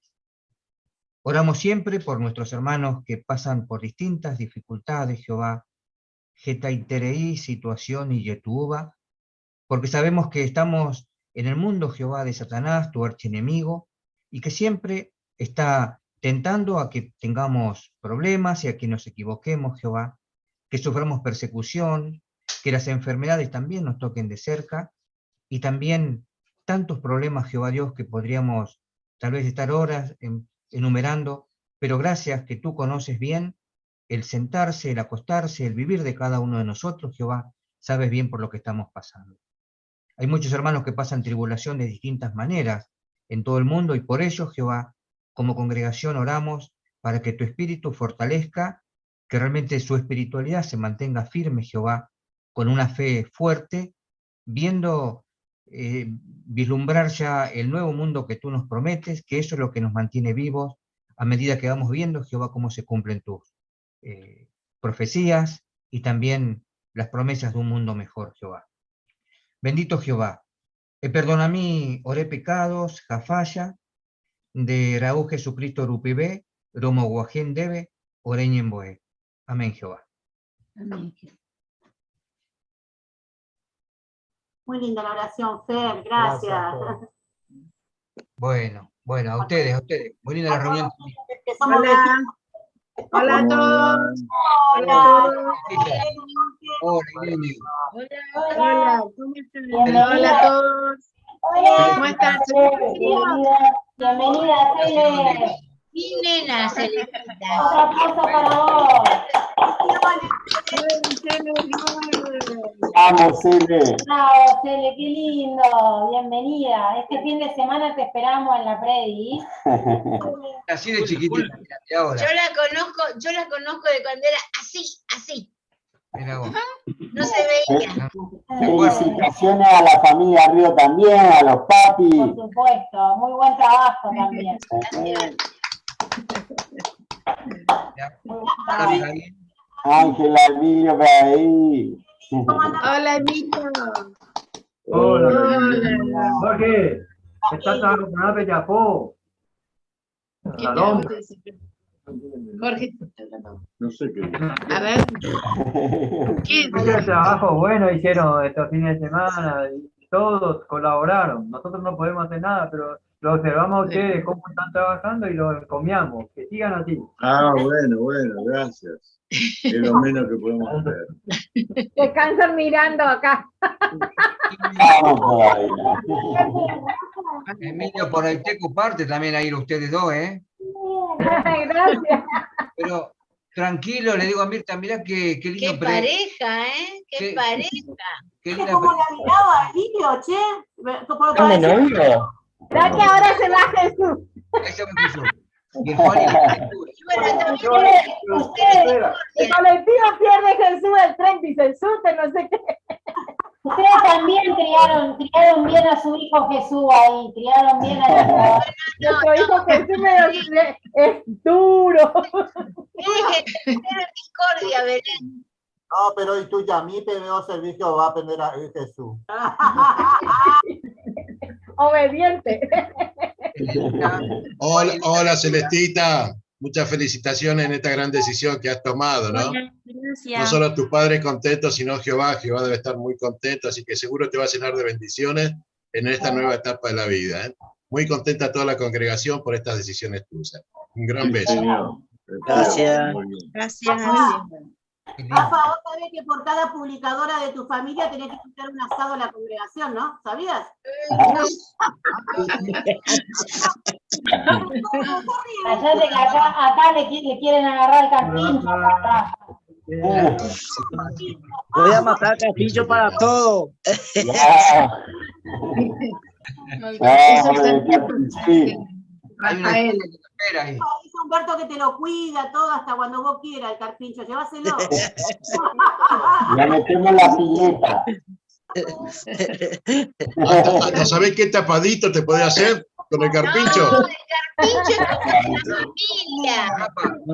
Oramos siempre por nuestros hermanos que pasan por distintas dificultades, Jehová, Getaitereí, situación y Yetuba, porque sabemos que estamos en el mundo, Jehová, de Satanás, tu archienemigo, y que siempre está tentando a que tengamos problemas y a que nos equivoquemos, Jehová, que suframos persecución, que las enfermedades también nos toquen de cerca, y también tantos problemas, Jehová Dios, que podríamos tal vez estar horas enumerando, pero gracias que tú conoces bien el sentarse, el acostarse, el vivir de cada uno de nosotros, Jehová, sabes bien por lo que estamos pasando. Hay muchos hermanos que pasan tribulación de distintas maneras en todo el mundo, y por ello, Jehová, como congregación oramos para que tu espíritu fortalezca, que realmente su espiritualidad se mantenga firme, Jehová, con una fe fuerte, viendo vislumbrar ya el nuevo mundo que tú nos prometes, que eso es lo que nos mantiene vivos a medida que vamos viendo, Jehová, cómo se cumplen tus profecías y también las promesas de un mundo mejor, Jehová. Bendito Jehová, perdona a mí, oré pecados, jafaya, de Raúl Jesucristo Rupibe, Romo Guajén debe, oreñen boe. Amén, Jehová. Amén. Muy linda la oración, Fer, gracias. Bueno, a ustedes. Muy linda la reunión. Hola. Hola a todos. Hola a todos. Hola, Irene. Hola, ¿cómo están? Bienvenida. Hola a todos. ¿Cómo están? Bienvenida, Cele. Mi nena, Celecita. Otro aplauso para vos. Vamos, Cele. Bravo, Cele, qué lindo. Bienvenida. Este fin de semana te esperamos en la Predi. Así de chiquitita, mirate ahora. Yo la conozco de cuando era así. Mirá vos. No se veía. Felicitaciones a la familia Río también, a los papis. Por supuesto, muy buen trabajo también. Ángela, Emilio, por ahí. Hola, Emilio. Hola. Jorge, ¿estás trabajando con Ape Yapó? Jorge, No sé qué. a ver. ¿Qué? Mucho trabajo bueno hicieron estos fines de semana y todos colaboraron. Nosotros no podemos hacer nada, pero lo observamos a ustedes cómo están trabajando y lo encomiamos. Que sigan así. Ah, bueno, gracias. Es lo menos que podemos hacer. Descansan mirando acá. Vamos todavía. Emilio, por ahí te comparte también a ir ustedes dos, ¿eh? Gracias. Pero tranquilo, le digo a Mirta, mirá qué lindo. Qué pareja, ¿eh? Qué pareja. Qué ¿Viste linda cómo la miraba al vídeo, che? ¿Dónde novio? ¿Verdad que ahora se va Jesús? Ese me puso. Y el Juan y El colectivo pierde Jesús el tren, dice el sute, no sé qué. Ustedes también criaron bien a su hijo Jesús ahí, criaron bien a nuestro hijo Jesús es duro. Discordia, Belén. No, pero y tú ya mi PBO servicio va a aprender a Jesús. Obediente. Hola, Celestita. Muchas felicitaciones en esta gran decisión que has tomado, ¿no? Gracias. No solo tus padres contentos, sino Jehová debe estar muy contento, así que seguro te va a llenar de bendiciones en esta nueva etapa de la vida, ¿eh? Muy contenta toda la congregación por estas decisiones tuyas. Un gran beso. Gracias. Gracias. Rafa, vos sabés que por cada publicadora de tu familia tenés que invitar un asado a la congregación, ¿no? ¿Sabías? Cállate que acá le quieren agarrar el carpincho. Voy a matar carpincho para todo. Rafael. Es Humberto que te lo cuida todo hasta cuando vos quieras, el carpincho, llévaselo. Le metemos la pileta. ¿No sabés qué tapadito te podés hacer con el carpincho? El carpincho es como una familia.